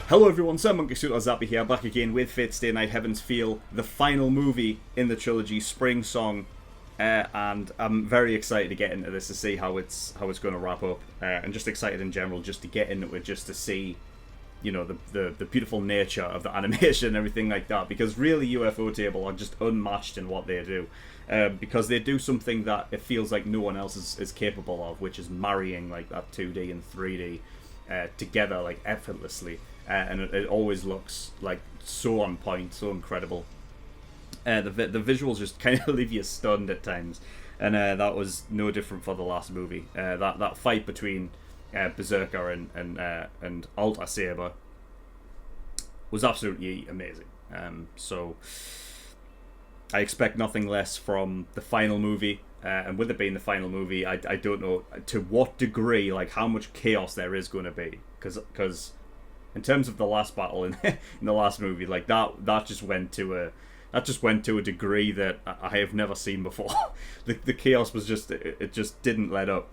Hello everyone, SirMonkeySuit or Zappy here, back again with Fate's Day Night Heaven's Feel, the final movie in the trilogy, Spring Song, and I'm very excited to get into this to see how it's going to wrap up, and just excited in general just to get into it, just to see, you know, the beautiful nature of the animation and everything like that, because really UFO Table are just unmatched in what they do, because they do something that it feels like no one else is capable of, which is marrying like that 2D and 3D together like effortlessly. And it always looks like so on point, so incredible. The visuals just kind of leave you stunned at times, and that was no different for the last movie. That fight between Berserker and Alta Saber was absolutely amazing. So I expect nothing less from the final movie. And with it being the final movie, I don't know to what degree, like how much chaos there is going to be, because in terms of the last battle in the last movie, like that just went to a degree that I have never seen before. the chaos was just it just didn't let up.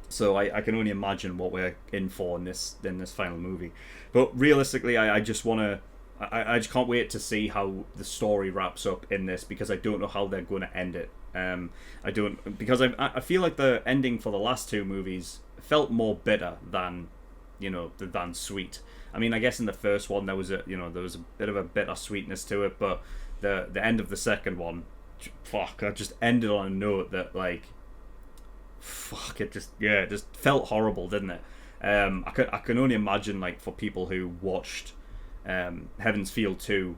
So I can only imagine what we're in for in this final movie. But realistically, I just can't wait to see how the story wraps up in this, because I don't know how they're going to end it. I feel like the ending for the last two movies felt more bitter than sweet. I mean, I guess in the first one there was a bit of a bitter sweetness to it, but the end of the second one, I just ended on a note that it just felt horrible, didn't it? I can only imagine, like, for people who watched Heaven's Feel 2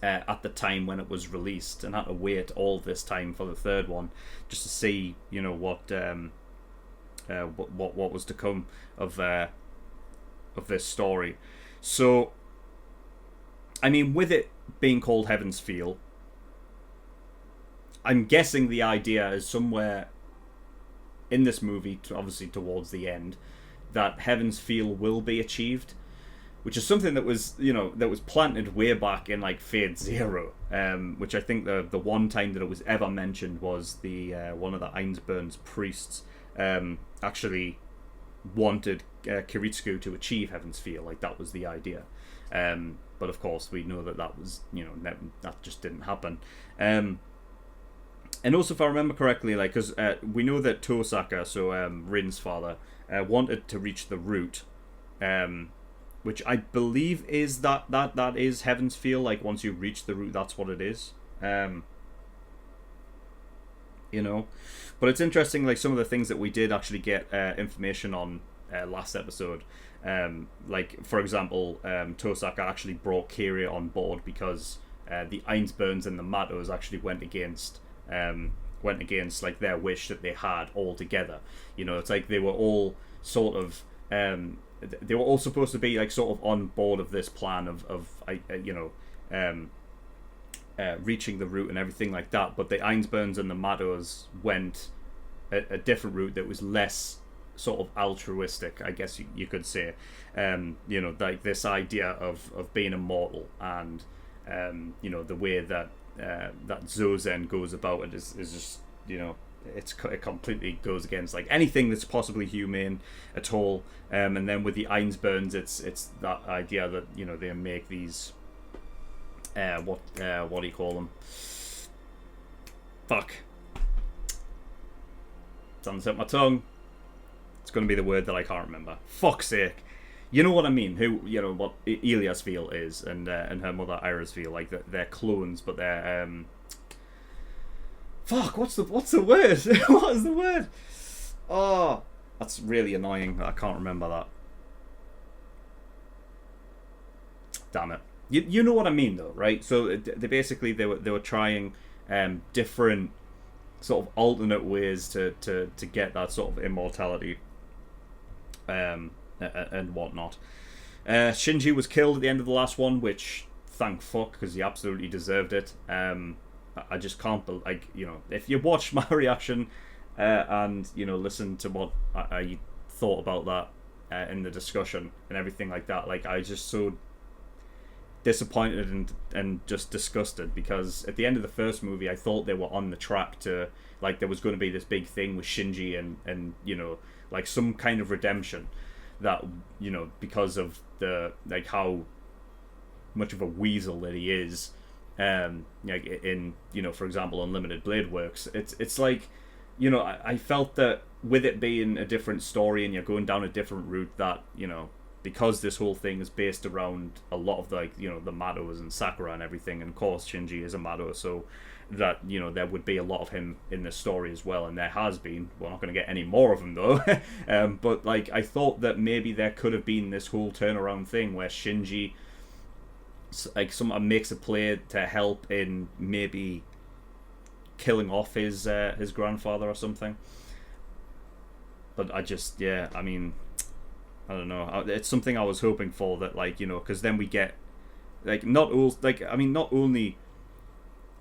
at the time when it was released and had to wait all this time for the third one just to see what was to come of this story. So, I mean, with it being called Heaven's Feel, I'm guessing the idea is somewhere in this movie, obviously towards the end, that Heaven's Feel will be achieved, which is something that was planted way back in like Fate Zero, which I think the one time that it was ever mentioned was the one of the Ainsburn's priests actually wanted Kiritsugu to achieve Heaven's Feel. Like, that was the idea, but of course we know that was that just didn't happen. And also, if I remember correctly, like, because we know that Tosaka, so Rin's father, wanted to reach the root, which I believe is that is Heaven's Feel. Like, once you reach the root, that's what it is. But it's interesting, like, some of the things that we did actually get information on last episode. Like, for example, Tosaka actually brought Kiria on board because the Ainsburns and the Matos actually went against like their wish that they had all together. It's like they were all sort of they were all supposed to be like sort of on board of this plan of reaching the route and everything like that, but the Ainsburns and the Matos went a different route that was less sort of altruistic, I guess you could say. Like this idea of being immortal, and the way that Zozen goes about it is just, it completely goes against like anything that's possibly humane at all. And then with the Ainsburns, it's that idea that they make these what do you call them? Fuck. It's on the tip of my tongue. It's going to be the word that I can't remember. Fuck's sake. You know what I mean? What Elia's Feel is, and her mother Ira's Feel, like they're clones, but they're fuck. What's the word? What is the word? Oh, that's really annoying. I can't remember that. Damn it. You know what I mean, though, right? So they were trying different sort of alternate ways to get that sort of immortality and whatnot. Shinji was killed at the end of the last one, which thank fuck, because he absolutely deserved it. I just can't believe, like, if you watch my reaction and listen to what I thought about that in the discussion and everything like that, like, I just so disappointed and just disgusted, because at the end of the first movie I thought they were on the track to, like, there was going to be this big thing with Shinji and like some kind of redemption, that, you know, because of the, like, how much of a weasel that he is, like in, you know, for example, Unlimited Blade Works, it's like, you know, I felt that with it being a different story and you're going down a different route, that, you know, because this whole thing is based around a lot of, like, you know, the Mados and Sakura and everything, and of course Shinji is a Mado, so that, you know, there would be a lot of him in this story as well, and there has been. We're not going to get any more of him though. But like, I thought that maybe there could have been this whole turnaround thing where Shinji, like, someone makes a play to help in maybe killing off his grandfather or something. But I just, yeah, I mean, I don't know. It's something I was hoping for, that, like, you know, because then we get, like, not only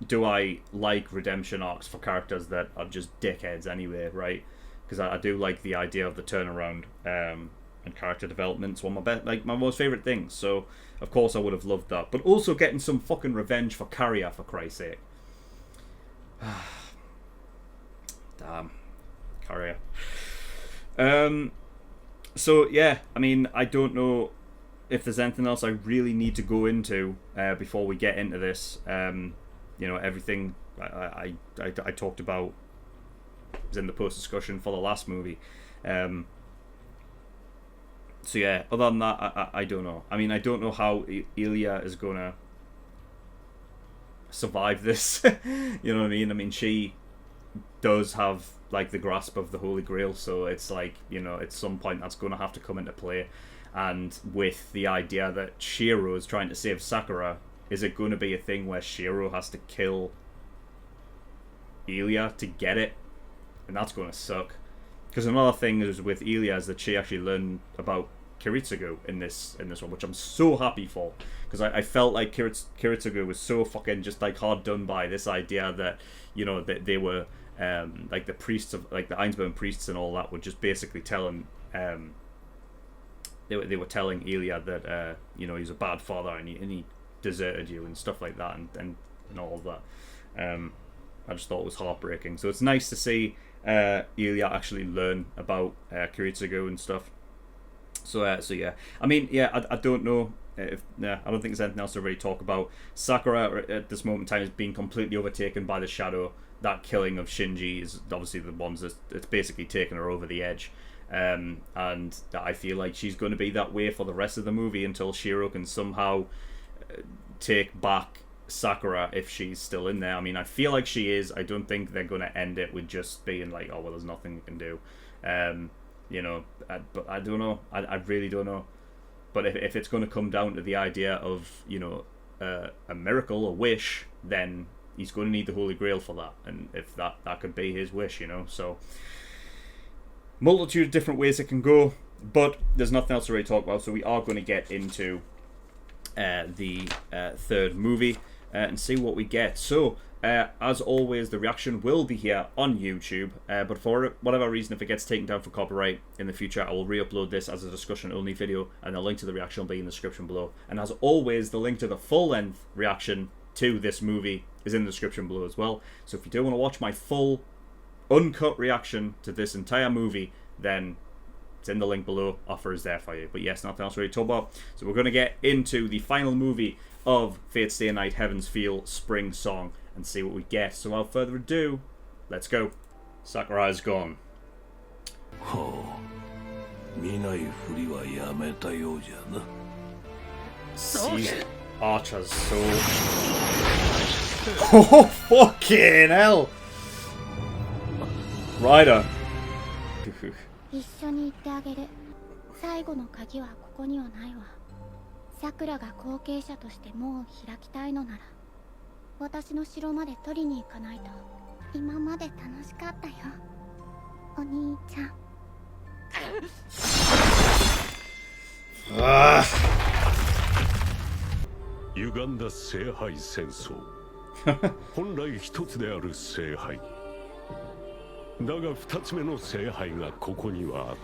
do I like redemption arcs for characters that are just dickheads anyway, right? Because I do like the idea of the turnaround, and character development's one of my most favorite things. So of course I would have loved that, but also getting some fucking revenge for Carrier, for Christ's sake. Damn, Carrier. So yeah, I mean, I don't know if there's anything else I really need to go into before we get into this. You know, everything I talked about was in the post discussion for the last movie. So yeah, other than that, I don't know. I mean, I don't know how Ilya is gonna survive this. You know what I mean? I mean, she does have, like, the grasp of the Holy Grail, so it's like, you know, at some point that's going to have to come into play. And with the idea that Shiro is trying to save Sakura, is it going to be a thing where Shiro has to kill Ilya to get it? And that's going to suck. Because another thing is with Ilya is that she actually learned about Kiritsugu in this one, which I'm so happy for. Because I felt like Kiritsugu was so fucking just, like, hard done by this idea that, you know, that they were, like, the priests of, like, the Ainsburn priests and all that were just basically telling, they were telling Ilya that, you know, he's a bad father and he deserted you and stuff like that, and all of that. I just thought it was heartbreaking. So it's nice to see Ilya actually learn about Kiritsugu and stuff. So yeah, I mean, yeah, I don't know if I don't think there's anything else to really talk about. Sakura at this moment in time is being completely overtaken by the shadow. That killing of Shinji is obviously the ones that's basically taken her over the edge. And I feel like she's going to be that way for the rest of the movie until Shiro can somehow take back Sakura, if she's still in there. I mean, I feel like she is. I don't think they're going to end it with just being like, oh, well, there's nothing we can do. You know, but I don't know. I really don't know. But if it's going to come down to the idea of, you know, a miracle, a wish, then he's going to need the Holy Grail for that. And if that could be his wish, you know. So, multitude of different ways it can go. But there's nothing else to really talk about. So we are going to get into the third movie and see what we get. So, as always, the reaction will be here on YouTube, but for whatever reason, if it gets taken down for copyright in the future, I will re-upload this as a discussion-only video, and the link to the reaction will be in the description below. And as always, the link to the full-length reaction to this movie is in the description below as well. So if you do want to watch my full, uncut reaction to this entire movie, then it's in the link below. Offer is there for you. But yes, nothing else really to talk about. So we're going to get into the final movie of Fate Stay Night Heaven's Feel Spring Song and see what we get. So without further ado, let's go. Sakura is gone. See Archer's soul. Oh, fucking hell! Ryder. 一緒に行ってあげる。最後の鍵はここにはないわ。さくらが後継者として門を開きたいのなら、私の城まで取りに行かないと。今まで楽しかったよ、お兄ちゃん。歪んだ聖杯戦争。本来一つである聖杯。だが二つ目の聖杯がここにはあっ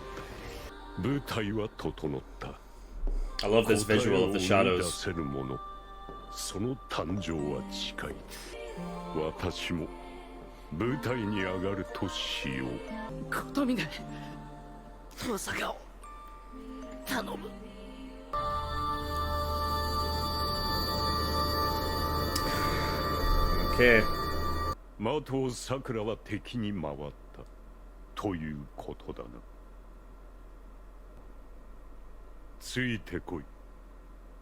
た。舞台は整った。I love this visual of the shadows. その誕生は近い。私も舞台に上がるとしよう。ことみね、登坂を頼む。Okay. 的をさくらは敵に回ったということだな。ついてこい。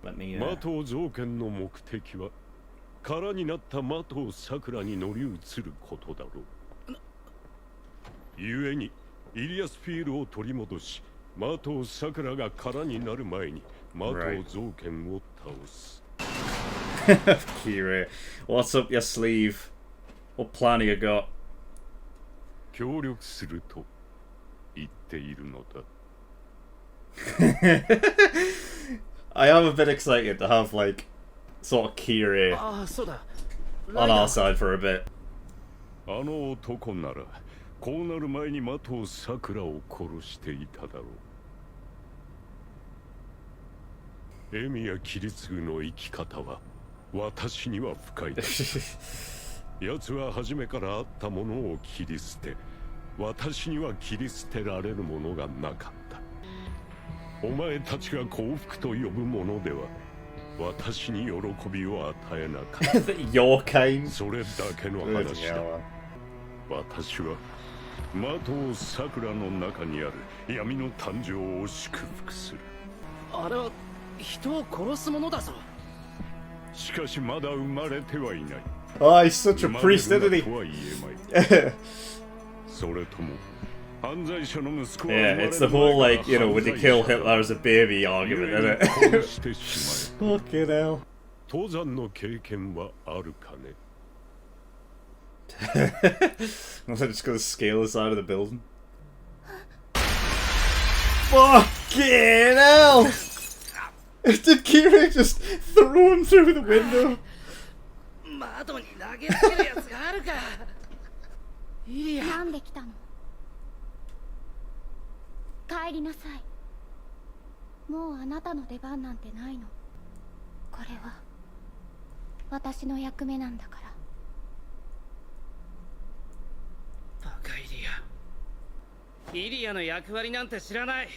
Let me. 的を造剣の目的は空になった的をさくらに乗り移ることだろう。故にイリアスフィールを取り戻し、的をさくらが空になる前に的を造剣を倒す。Kira, what's up your sleeve? What plan have you got? 協力すると言っているのだ。I am a bit excited to have like sort of Kira ああ、そうだ。 on our side for a bit. あの男ならこうなる前に的をさくらを殺していただろう。エミやキリツグの生き方は私には不快だ。奴は初めからあったものを切り捨て、私には切り捨てられるものがなかった。お前たちが幸福と呼ぶものでは私に喜びを与えなかった。Your kind. それだけの話だ。私は的を桜の中にある闇の誕生を祝福する。あれは人を殺すものだぞ。しかしまだ生まれてはいない。Oh, he's such a priest, isn't he? とは言えまい。それとも犯罪者の息子は Yeah, it's the whole like, you know, would you kill Hitler as a baby argument, isn't it? 殺してしまえ。 Fucking hell. 登山の経験はあるかね。I'm just gonna scale the side of the building. Fucking hell! Did Kira just throw him through the window? 窓に投げつけるやつがあるか。イリア。なんで来たの？帰りなさい。もうあなたの出番なんてないの。これは私の役目なんだから。バカイリア。イリアの役割なんて知らない。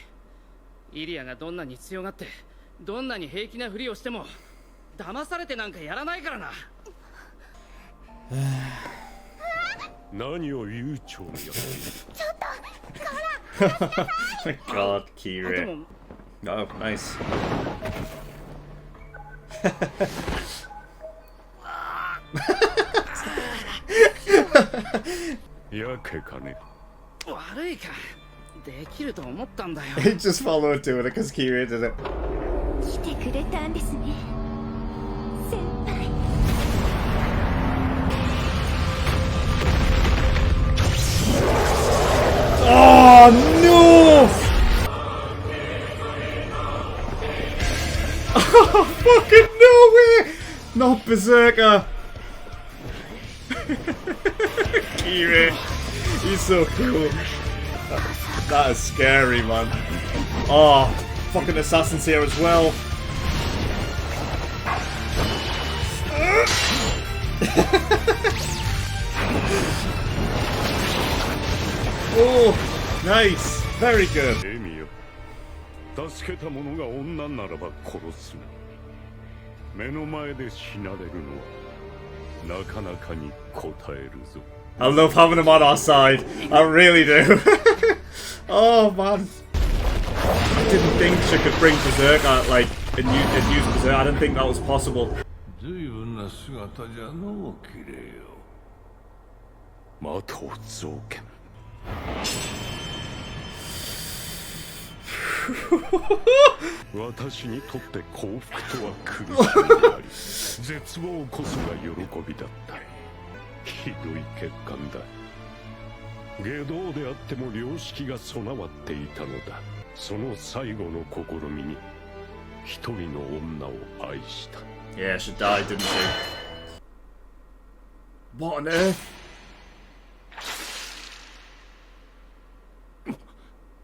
イリアがどんなに強がってどんなに平気なふりをしても騙されてなんかやらないからな。何を悠長にやっている。God, Kira. Oh, nice. やけかね。悪いか。できると思ったんだよ。 He just followed to it because Kira did it. 来てくれたんですね、先輩。Oh no! Oh fucking no way! Not Berserker! Kira, he's so cool. That is scary, man. Oh, fucking assassins here as well. Oh, nice. Very good. エミよ、助けた者が女ならば殺すな。目の前で死なれるのはなかなかに応えるぞ。I love having him on our side. I really do. Oh man. I didn't think she could bring Berserker, like, and use Berserker. I didn't think that was possible. 随分な姿じゃのう、キレよ。的を造剣。私にとって幸福とは苦しみであり、絶望こそが喜びだった。ひどい欠陥だ。外道であっても良識が備わっていたのだ。その最後の試みに一人の女を愛した。 Yeah, she died, didn't she? What on earth?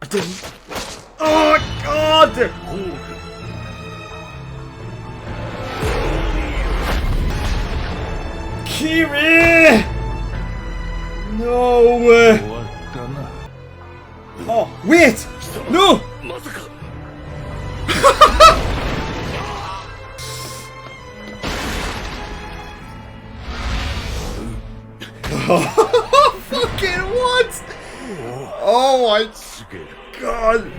I didn't. Oh God! Kiri! No! 終わったな。 Oh, wait! No! まさか Fucking what? Oh my god.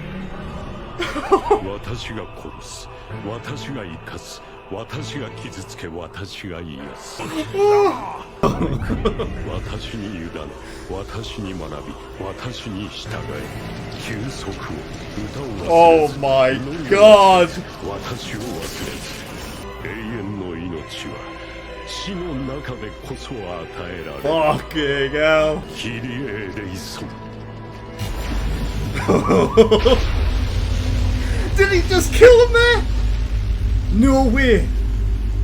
私が殺す、私が生かす、私が傷つけ、私が癒す。私に委ね、私に学び、私に従え。休息を、歌を忘れず、 Oh my god. 私を忘れず。永遠の命は死の中でこそ与えられる。 Fucking hell. キリエーレイソン。 Did he just kill him there? No way.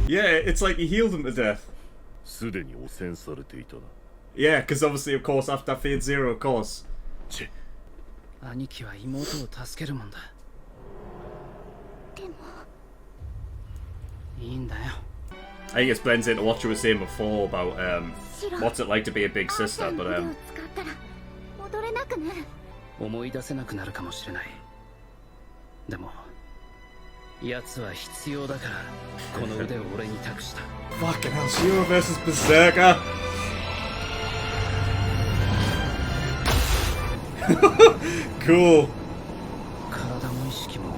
Yeah, it's like he healed him to death. すでに汚染されていたな。 Yeah, because obviously, of course, after Fate Zero, of course. 兄貴は妹を助けるもんだ。でもいいんだよ。 I think it blends into what you were saying before about what's it like to be a big sister, but 使ったら戻れなくなる。思い出せなくなるかもしれない。でも奴は必要だからこの腕を俺に託した。 fucking hell, Shiro versus Berserker. Cool. 体も意識も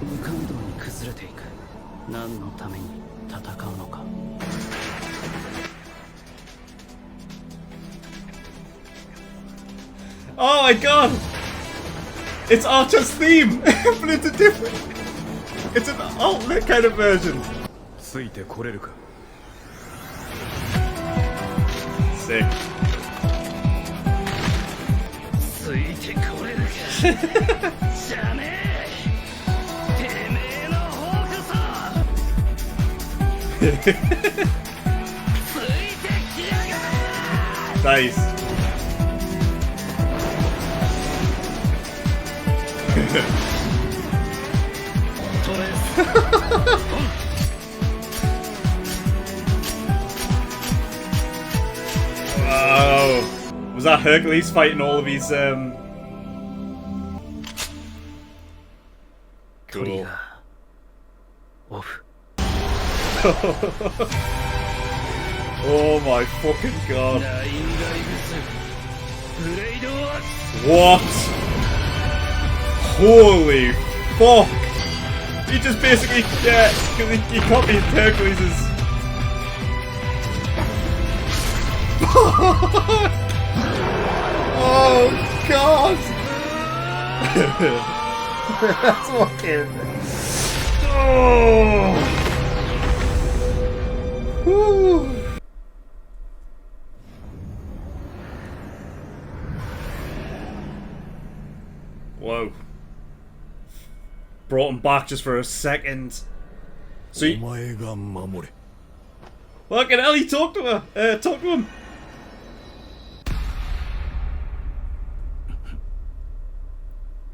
無感動に崩れていく。何のために戦うのか。 Oh my god! It's Archer's theme, but it's a different. It's an alternate kind of version. ついてこれるか。 Sick. ついてこれるか。じゃねえ。てめえの方こそ。ついてきやがれ。 Nice. Wow. Was that Hercules fighting all of his Cool. オフ。 Oh my fucking god. ラインガイグスブレイドワッ What? Holy fuck! He just basically, yeah, because he copied Hercules'. Oh god! That's fucking. Oh! Whew. Whoa. Brought him back just for a second. So he, お前が守れ。 fucking hell, he talked to her. Talk to him.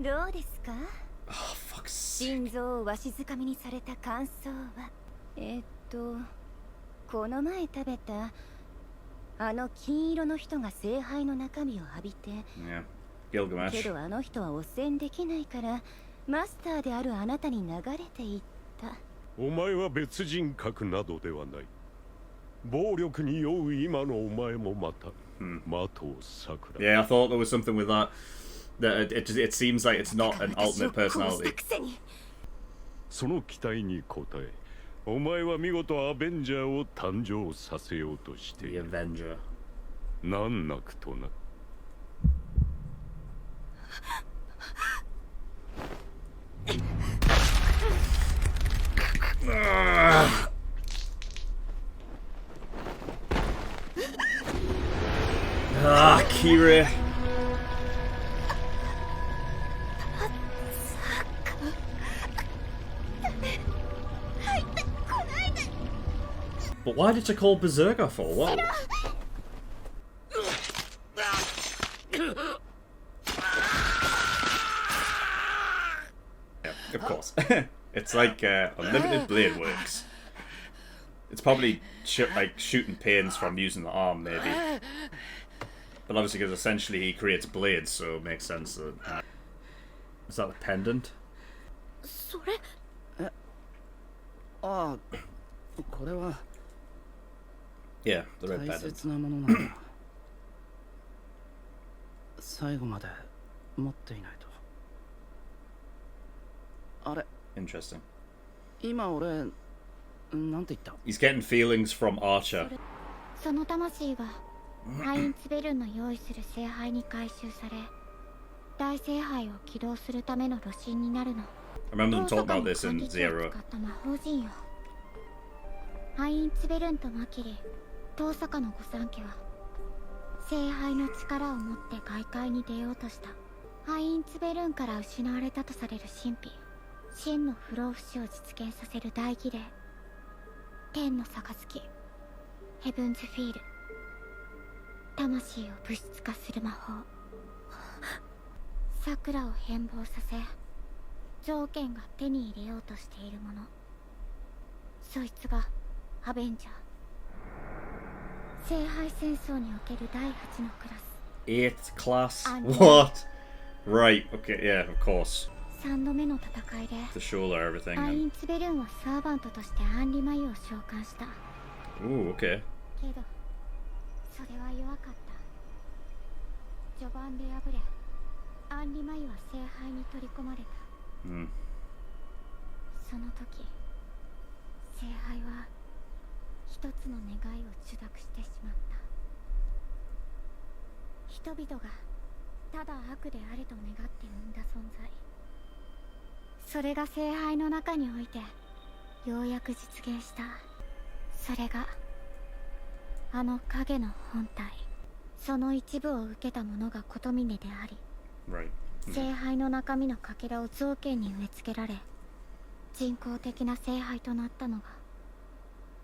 どうですか？ Oh, fuck's sake. 心臓をわしづかみにされた感想はこの前食べたあの金色の人が聖杯の中身を浴びて Yeah. け Gilgamesh. どあの人は汚染できないからマスターであるあなたに流れていった。お前は別人格などではない。暴力に酔う今のお前もまた、的を桜。 Yeah, I thought there was something with that. That it seems like it's not an alternate personality. その期待に応え、お前は見事アベンジャーを誕生させようとしてい The る。 Avenger. 難なくとな。 Ah, Kira. But why did she call Berserker for? What? Yeah, of course. It's like unlimited blade works. It's probably like shooting pains from using the arm, maybe. But obviously, because essentially he creates blades, so it makes sense that. Is that a pendant? それああ、これは Yeah, the red 大 pendant. 切なものなんだ。最後まで持っていないと。あれ、 Interesting. 今俺なんて言った？ He's getting feelings from Archer. その魂がハインツベルンの用意する聖杯に回収され、大聖杯を起動するための炉心になるの。 I remember them talking about this in を Zero. 使った魔法陣よ。ハインツベルンとマキリ、遠坂の御三家は聖杯の力を持って外界に出ようとした。ハインツベルンから失われたとされる神秘、真の不老不死を実現させる大儀礼、天の杯、ヘブンズフィール、魂を物質化する魔法、桜を変貌させ条件が手に入れようとしているもの、そいつがアベンジャー。聖杯戦争における第8のクラス。 8th class? What? Right, okay, yeah, of course. 3度目の戦いで The shoulder, everything. ハインツベルンはサーバントとしてアンリマユを召喚した。 Ooh, okay. けどそれは弱かった。序盤で敗れ、アンリマユは聖杯に取り込まれた。 その時聖杯は一つの願いを受諾してしまった。人々がただ悪であれと願って生んだ存在、それが聖杯の中においてようやく実現した。それがあの影の本体、その一部を受けたものが琴峰であり、 Right. 聖杯の中身のかけらを造形に植え付けられ、人工的な聖杯となったのが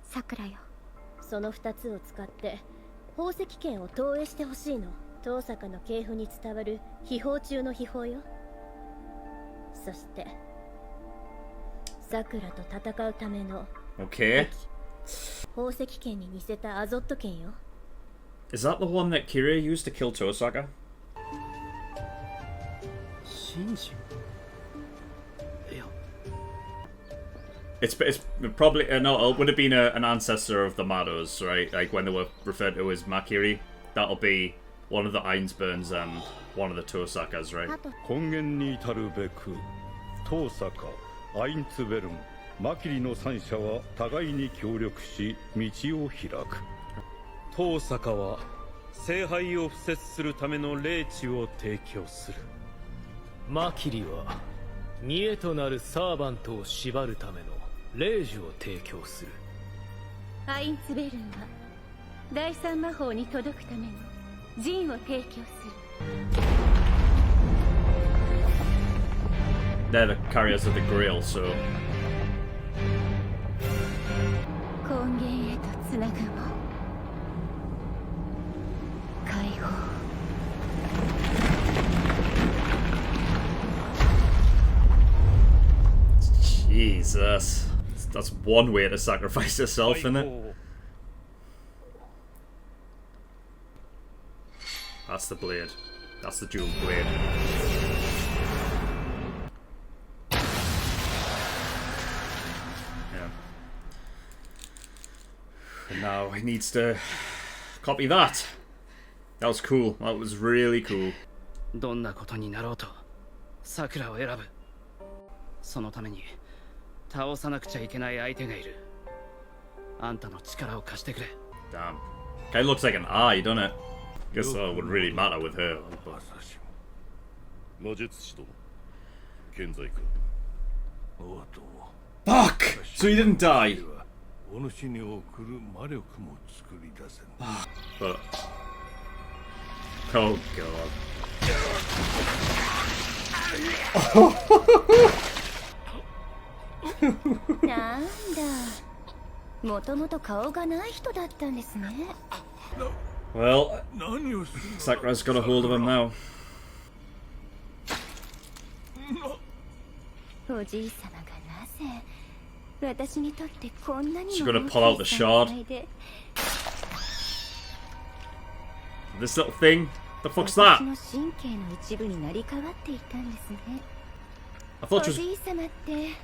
桜よ。その2つを使って宝石剣を投影してほしいの。遠坂の系譜に伝わる秘宝中の秘宝よ。そして桜と戦うための Okay. 宝石剣に似せたアゾット剣よ。 Is that the one that Kiryu used to kill Tosaka? 真珠？いや、 It's probably no. It would have been an ancestor of the Mados, right? Like when they were referred to as Makiri. That'll be one of the Einsburns and one of the Tosakas, right? あと根源に至るべく遠坂、アインツベルン、マキリの三者は互いに協力し道を開く。遠坂は聖杯を敷設するための霊地を提供する。マキリは見栄となるサーバントを縛るための霊樹を提供する。アインツベルンは第三魔法に届くための陣を提供する。 They're the carriers of the Grail, so 根源へとつなぐも解放。 Jesus, that's one way to sacrifice yourself, isn't it? That's the blade. That's the dual blade. Yeah. And now he needs to copy that. That was cool. That was really cool. どんなことになろうと桜を選ぶ。そのために倒さなくちゃいけない相手がいる。あんたの力を貸してくれ。 Damn. Guy looks like an eye, doesn't it? Guess that would really matter with her. 魔術師殿、健在か。おうと Fuck! So he didn't die. お主に送る魔力も作り出せん。 But... Oh god. なんだ、もともと顔がない人だったんですね。 Well, 何をする Sakura's got a hold of him now. おじいさまがなぜ私にとってこんなに She's も gonna pull out the shard. 大きい存在で This little thing? The fuck's 私 that? の神経の一部になり変わっていたんですね。 I お thought she was... じいさまって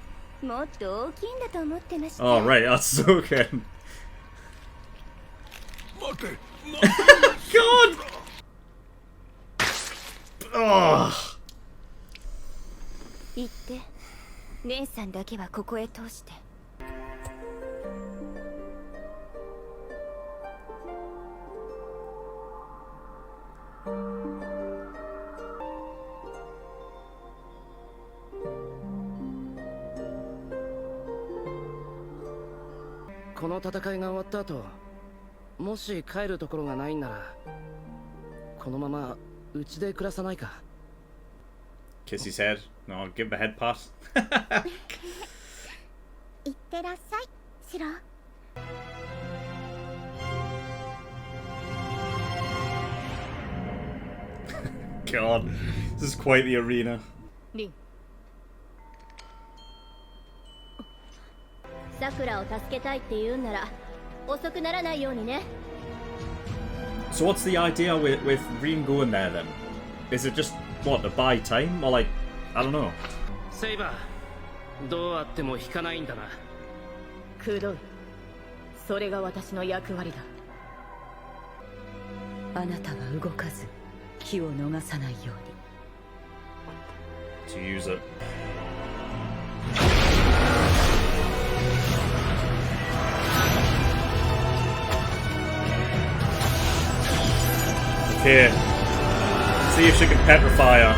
もっと大きいんだと思ってました。 Oh, right, that's okay. 待て God! Oh. 言って、姉さんだけはここへ通して。この戦いが終わった後、もし帰るところがないんなら、このままうちで暮らさないか。 Kiss his head. No, give him a head pat. いってらっしゃい、シロ。God, this is quite the arena. リン。さくらを助けたいって言うんなら、遅くならないようにね。 So what's the idea with Reen going there then? Is it just, what, to buy time? Or like, I don't know. セイバー、どうあっても引かないんだな。くどい。それが私の役割だ。あなたは動かず、気を逃さないように。 To use it. Okay. See if she can petrify her.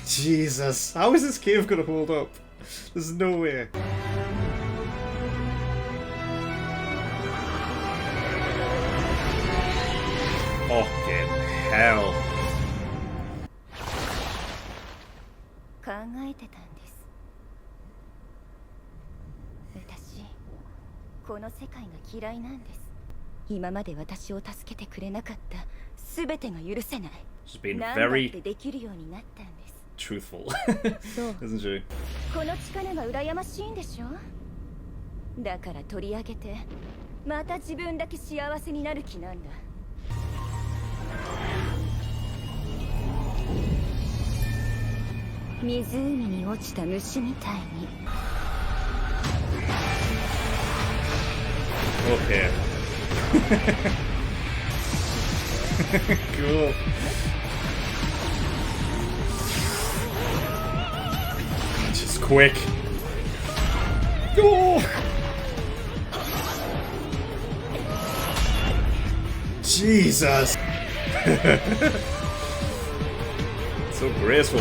Jesus. How is this cave gonna hold up? There's no way. Fucking hell. 考えてたんです。私、この世界が嫌いなんです。今まで私を助けてくれなかった全てが許せない。 She's been 何だっ very てできるようになったんです。 truthful. そう。 Isn't she? この力が羨ましいんでしょ。だから取り上げて、また自分だけ幸せになる気なんだ。湖に落ちた虫みたいに。 Okay. Cool. Just quick. Oh! Jesus! So graceful.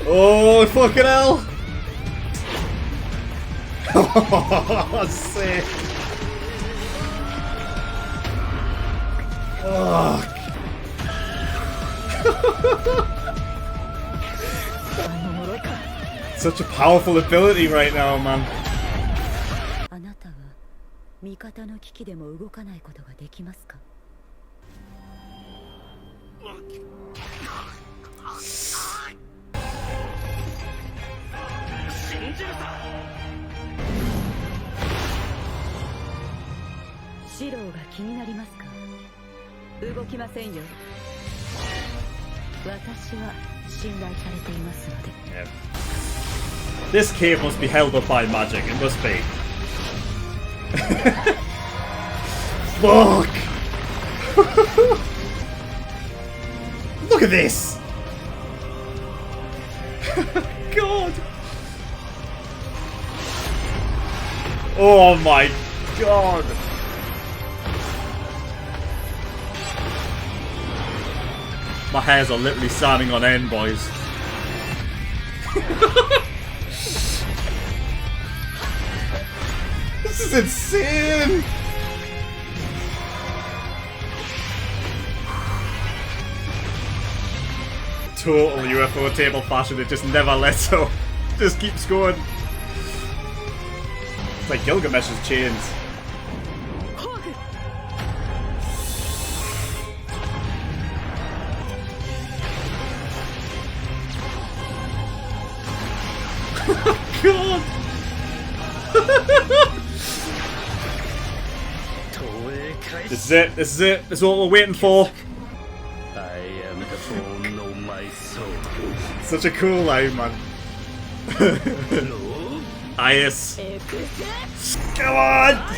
Oh, fucking hell! Oh, sick! Oh. Such a powerful ability right now, man. あなたは味方の危機でも動かないことができますか？信じるさ。シローが気になりますか？動きませんよ。私は信頼されていますので。Yep. This cave must be held up by magic. It must be. Fuck! Look at this! God! Oh my god! My hairs are literally standing on end, boys. This is insane! Total UFO table fashion, it just never lets up. Just keeps going. It's like Gilgamesh's chains. God! This is it, this is it, this is what we're waiting for. I am the bone of my soul. Such a cool line, man. Ias. Come on!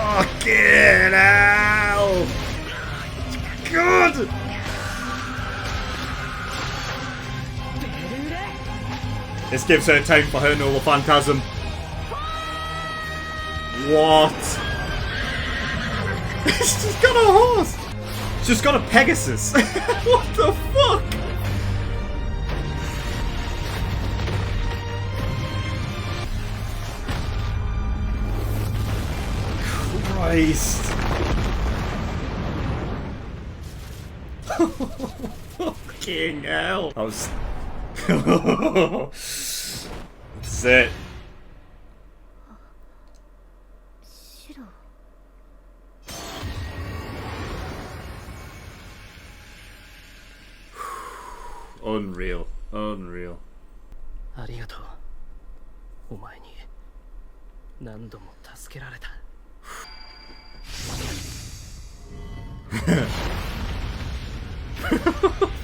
Fucking hell! God! This gives her time for her Noble Phantasm. What? She's got a horse! She's got a Pegasus! What the fuck? Christ. Fucking hell. I was... That's it. 白 Unreal. Unreal. ありがとう。お前に何度も助けられた。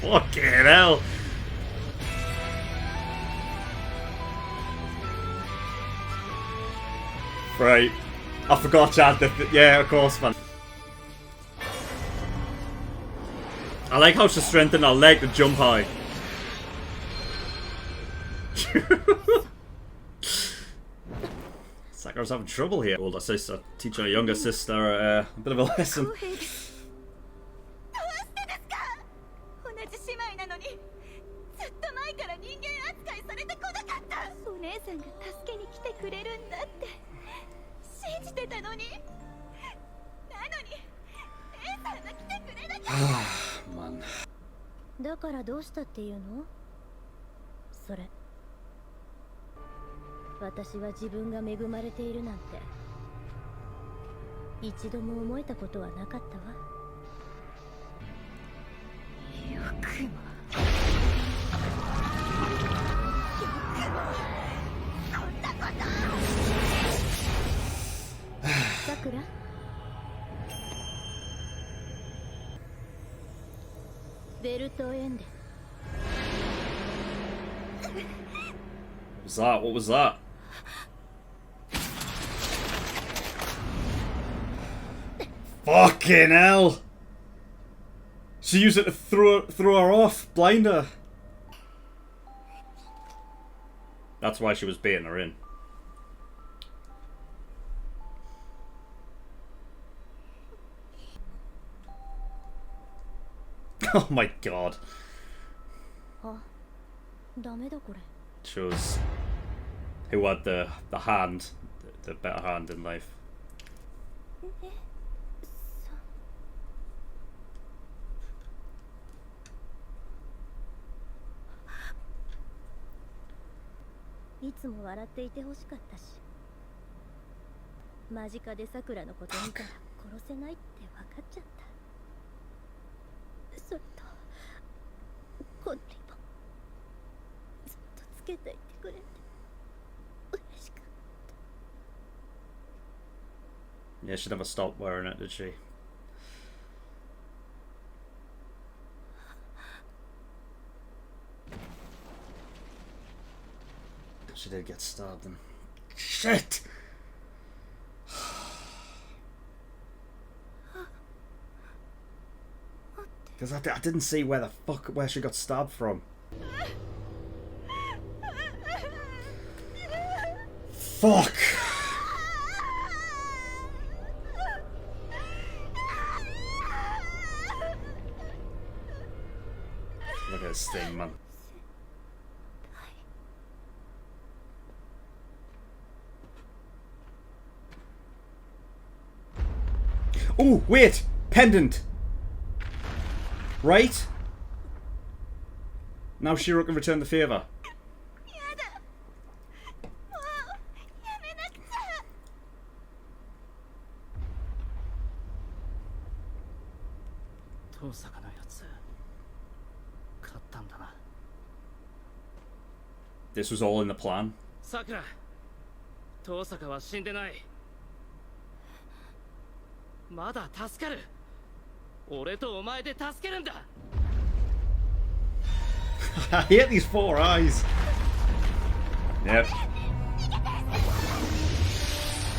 Fucking hell. Right. I forgot to add the... Yeah, of course, man. I like how she strengthened her leg to jump high. Sakura's having trouble here. Older sister teaching her younger sister a bit of a lesson. 同じ姉妹なのにずっと前から人間扱いされてこなかった。お姉さんが助けに来てくれるんだって信じてたのに、なのに姉さんが来てくれなかった。Man. だからどうしたっていうの？それ。私は自分が恵まれているなんて一度も思えたことはなかったわ。よくもそんなこと。さくら、ベルトエンデ。 What was that? What was that? Fucking hell! She used it to throw her off, blind her. That's why she was baiting her in. Oh my god. あ、ダメだこれ。 Shows who had the hand, the better hand in life. いつも笑っていてほしかったし、間近でさくらのこと見たら殺せないって分かっちゃった。それとこのリボンずっとつけていてくれて嬉しかった。 Yeah, she never stopped wearing it, did she? She did get stabbed and... Shit! Because I didn't see where she got stabbed from. Fuck! Look at this thing, man. Oh, wait! Pendant! Right? Now Shiro can return the favour. 遠坂のやつ勝ったんだな。 This was all in the plan. さくら、遠坂は死んでない。まだ助かる。俺とお前で助けるんだ。I hate these four eyes. Yep.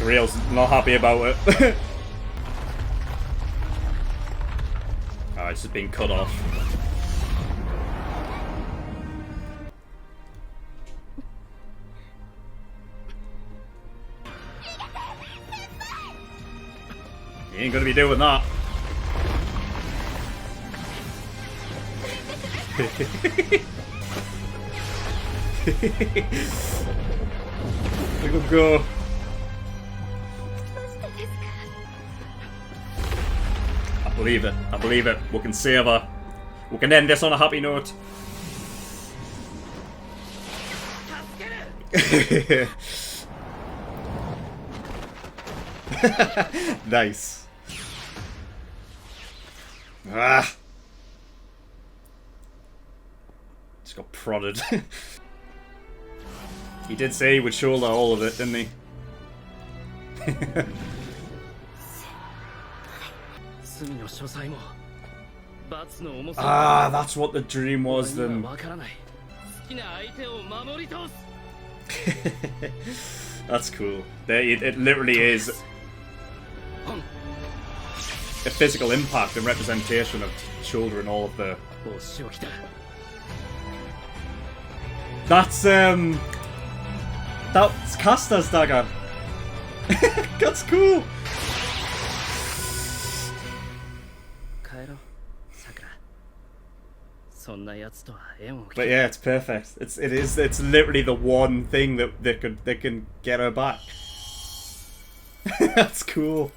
Real's not happy about it. Oh, it's just being cut off. You ain't gonna be doing that. Look at him go. I believe it. I believe it. We can save her. We can end this on a happy note. Nice. Ah. Just got prodded. He did say he would shoulder all of it, didn't he? Ah, that's what the dream was then. That's cool. It literally is a physical impact and representation of children, all of the... That's Casta's dagger. That's cool. But yeah, it's perfect. It's literally the one thing that can get her back. That's cool.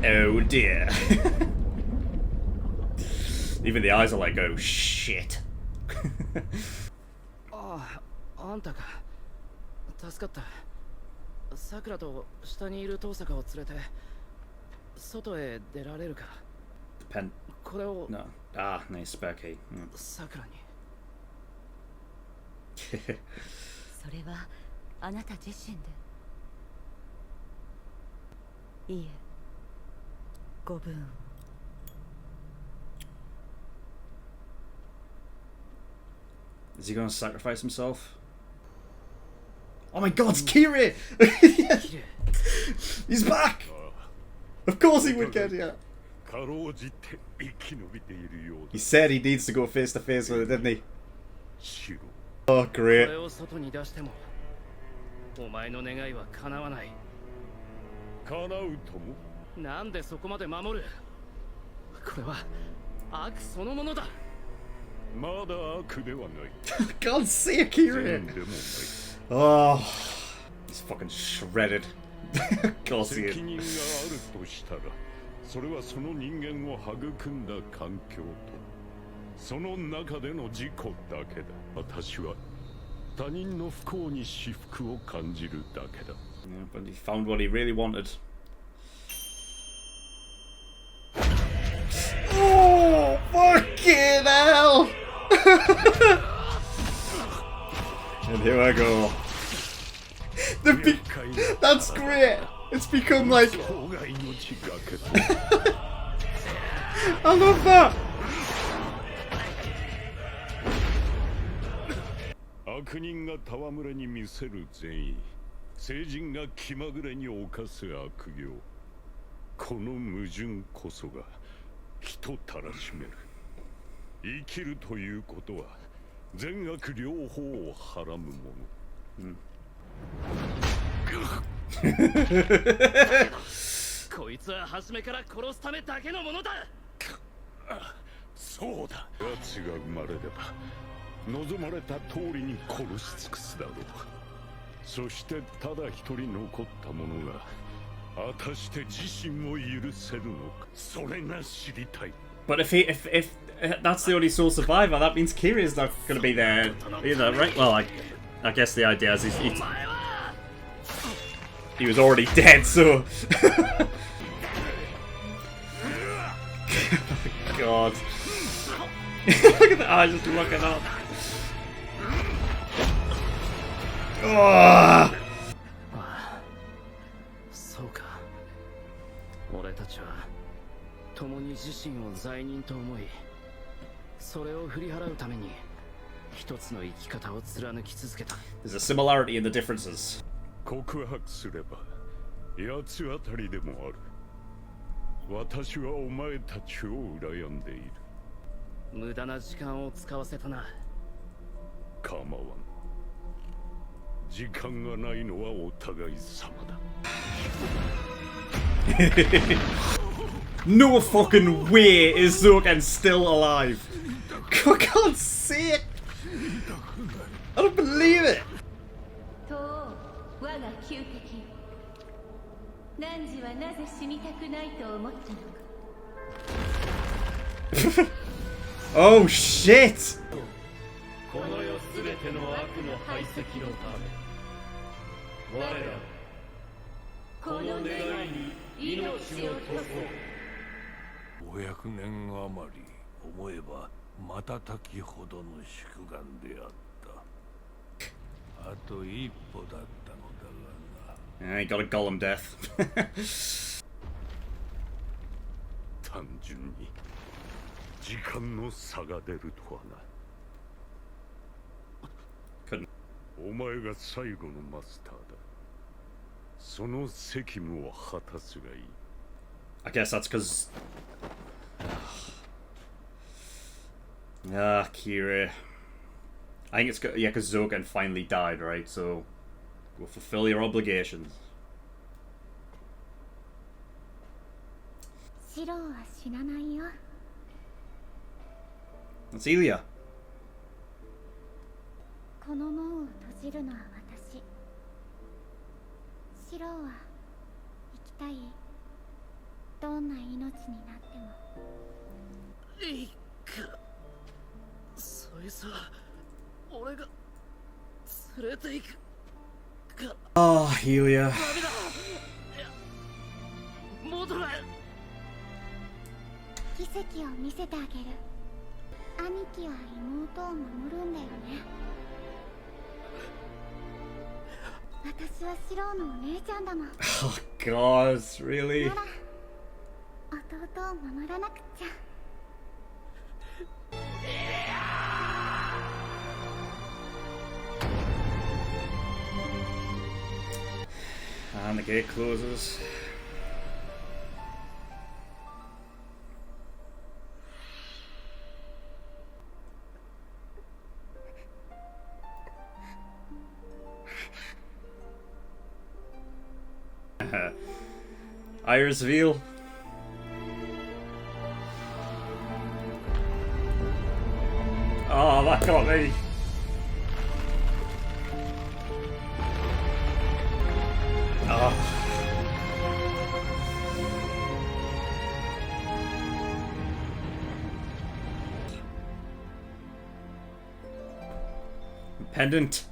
Oh dear. Even the eyes are like, oh shit. Ah, あんたか。助かった。さくらと下にいる遠坂を連れて外へ出られるか。Pen. これを。No. Ah, nice spare key. さくらに。それはあなた自身で。いいえ。ご分。Is he going to sacrifice himself? Oh my god, it's Kiri! He's back! Of course he would get it. He said he needs to go face to face with it, didn't he? Oh, great. なんでそこまで守る？これは悪そのものだ。まだ悪ではない。Can't see a Kiri. Oh, he's fucking shredded. Can't see it. 責任があるとしたら、それはその人間を育んだ環境と、その中での自己だけだ。私は他人の不幸に至福を感じるだけだ。Yeah, but he found what he really wanted. Oh, fucking hell! And here I go. That's great! It's become like... I love that! 悪人が戯れに見せる善意、聖人が気まぐれに犯す悪行、この矛盾こそが人たらしめる。生きるということは善悪両方をはらむもの。こいつは初めから殺すためだけのものだ。そうだ。奴が生まれれば望まれた通りに殺し尽くすだろう。そしてただ一人残った者が果たして自身を許せるのか、それが知りたい。 But if that's the only sole survivor, that means Kiri's not going to be there either, right? Well, I guess the idea is he was already dead, so... God. Look at the eyes just looking up. Oh! そうか。俺たちは共に自身を罪人と思い、それを振り払うために一つの生き方を貫き続けた。 There's a similarity in the differences. 告白すれば八つ当たりでもある。私はお前たちを羨んでいる。無駄な時間を使わせたな。構わん。時間がないのはお互い様だ。No fucking way is Zoken still alive. For God's sake! I don't believe it! と我が旧敵、汝はなぜ死にたくないと思ったのか。Oh shit! この世すべての悪の排斥のため、我らこの願いに命を賭そう。500年余り思えば瞬きほどの宿願であった。あと一歩だったのだがな。I got a golem death. 単純に時間の差が出るとはな。Couldn't. お前が最後のマスターだ。その責務を果たすがいい。I guess that's because. Kira. I think it's yeah, because Zoken finally died, right? So go fulfill your obligations. シローは死なないよ。 That's Ilya. この門を閉じるのは私。シローは生きたい。どんな命になっても。いいか、そいつは俺が連れて行くか。 Oh, Ilya. ダメだ。いや、戻れ。奇跡を見せてあげる。兄貴は妹を守るんだよね。私はシローのお姉ちゃんだもん。 Oh God, really? なら弟を守らなくっちゃ。 And the gate closes. Iris Veal. Oh, that got me. Oh. Pendant.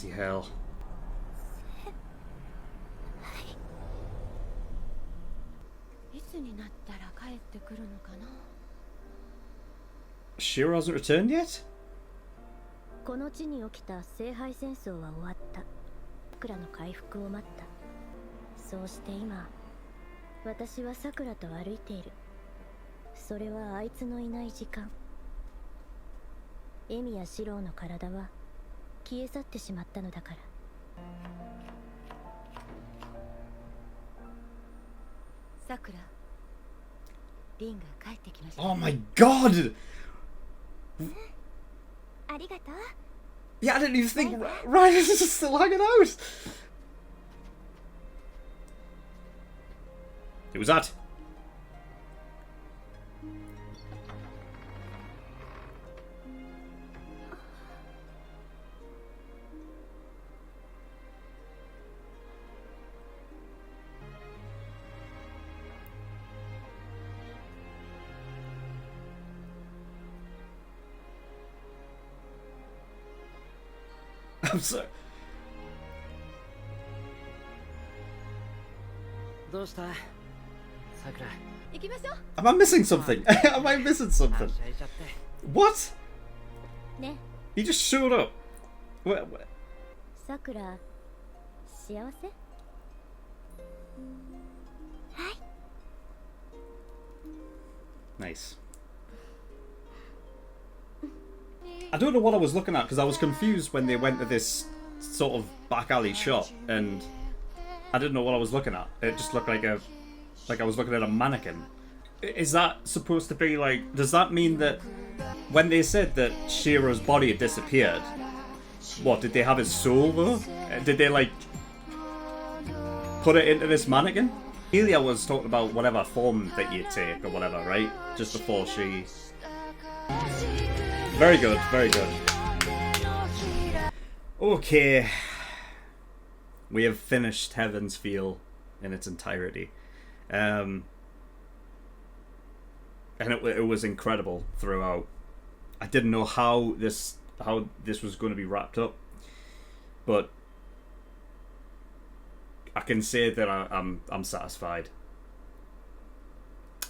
Bloody hell. Shiro hasn't returned yet? この地に起きた聖杯戦争は終わった。桜の回復を待った。そうして今、私は桜と歩いている。それはあいつのいない時間。エミやシローの体は消え去ってしまったのだから。桜、リンが帰ってきました。 Oh my god! ありがとう。 Yeah, I didn't even think Ryan is just still hanging out. Who was that? I'm sorry. どうした？行きましょう。 Am I missing something? Am I missing something? What? ね、 He just showed up. What? さくら幸せ？ Nice. I don't know what I was looking at because I was confused when they went to this sort of back alley shop and I didn't know what I was looking at. It just looked like I was looking at a mannequin. Is that supposed to be like? Does that mean that when they said that Shiro's body had disappeared, what did they have his soul though? Did they like put it into this mannequin? Elia was talking about whatever form that you take or whatever, right? Just before she. Very good, very good. Okay. We have finished Heaven's Feel in its entirety. And it was incredible throughout. I didn't know how this was going to be wrapped up, but I can say that I'm satisfied.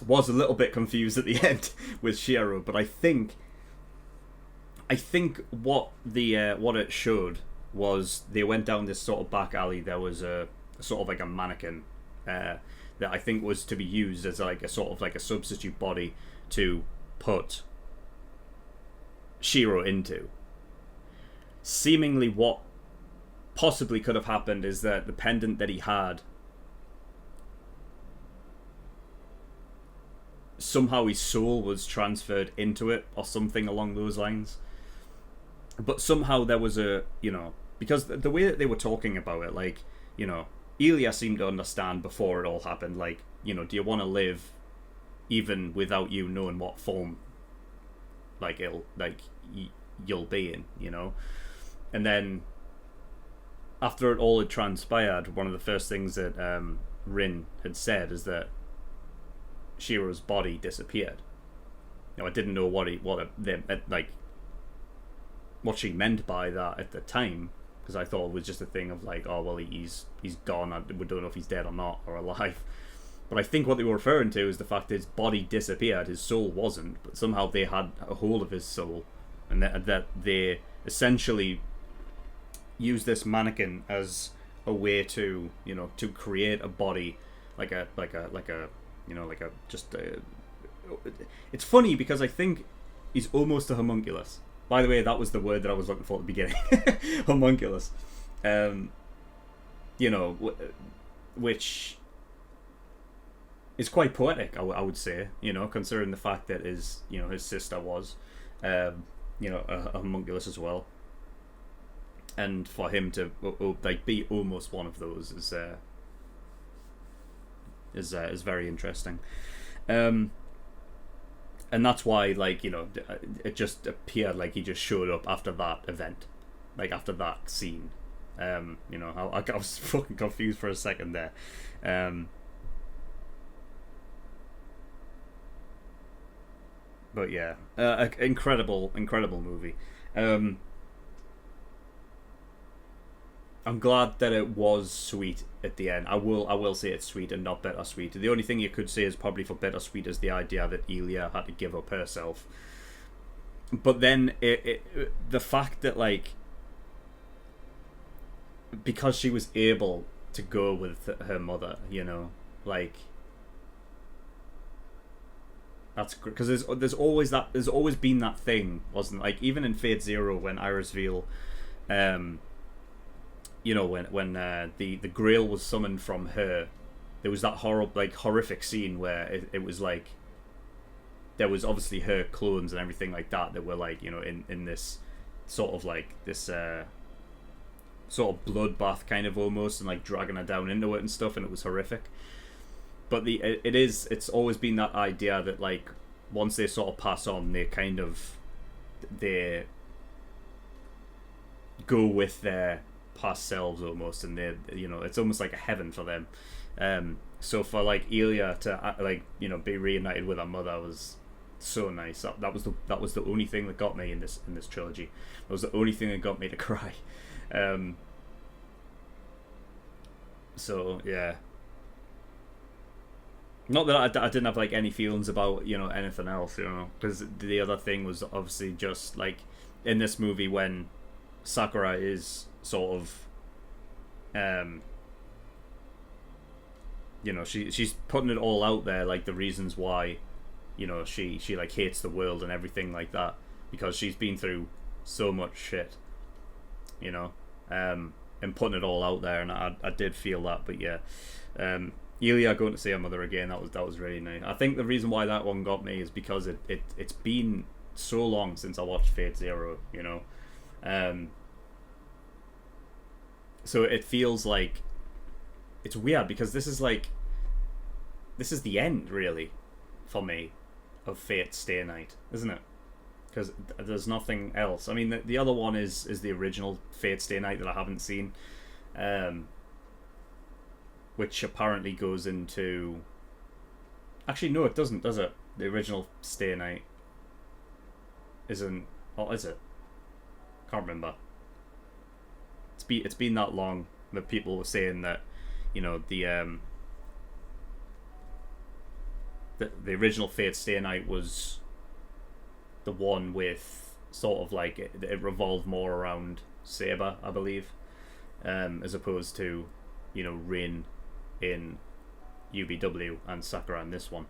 Was a little bit confused at the end with Shiro, but I think what it showed was they went down this sort of back alley. There was a sort of like a mannequin that I think was to be used as like a sort of like a substitute body to put Shiro into. Seemingly what possibly could have happened is that the pendant that he had, somehow his soul was transferred into it or something along those lines. But somehow there was a, because the way that they were talking about it, like, Elia seemed to understand before it all happened, like, do you want to live even without you knowing what form, like, you'll be in, And then, after it all had transpired, one of the first things that Rin had said is that Shiro's body disappeared. I didn't know what she meant by that at the time, because I thought it was just a thing of like, oh well, he's gone. We don't know if he's dead or not or alive. But I think what they were referring to is the fact that his body disappeared, his soul wasn't, but somehow they had a hold of his soul, and that they essentially used this mannequin as a way to to create a body it's funny because I think he's almost a homunculus. By the way, that was the word that I was looking for at the beginning. Homunculus. Which is quite poetic, I would say, considering the fact that his sister was, a homunculus as well. And for him to be almost one of those is very interesting. And that's why, it just appeared like he just showed up after that event, like after that scene. I was fucking confused for a second there. But yeah, incredible movie. I'm glad that it was sweet at the end. I will say it's sweet and not bittersweet. The only thing you could say is probably for bittersweet is the idea that Elia had to give up herself. But then the fact that because she was able to go with her mother, that's because there's always been that thing, wasn't even in Fate Zero when Iris Veal, when the Grail was summoned from her, there was that horrific scene where it was like there was obviously her clones and everything like that were in this sort of sort of bloodbath kind of almost, and dragging her down into it and stuff, and it was horrific. But it's always been that idea that once they sort of pass on, they go with their past selves almost, and they it's almost like a heaven for them. So for Elia to be reunited with her mother was so nice. That was the only thing that got me in this trilogy. That was the only thing that got me to cry. So yeah, Not that I didn't have like any feelings about, you know, anything else, you know, because the other thing was obviously just like in this movie when Sakura is sort of, you know, she's putting it all out there, like the reasons why, you know, she like hates the world and everything like that, because she's been through so much shit, you know, and putting it all out there, and I did feel that. But yeah, Ilya going to see her mother again, that was really nice. I think the reason why that one got me is because it's been so long since I watched Fate Zero, you know, so it feels like it's weird because this is the end really for me of Fate Stay Night, isn't it? Because there's nothing else. I mean, the other one is the original Fate Stay Night that I haven't seen, which apparently goes into... Actually, no, it doesn't, does it? The original Stay Night isn't... Oh, is it? Can't remember. It's been that long that people were saying that, you know, the original Fate Stay Night was the one with sort of like it revolved more around Saber, I believe, as opposed to, you know, Rin in UBW and Sakura in this one.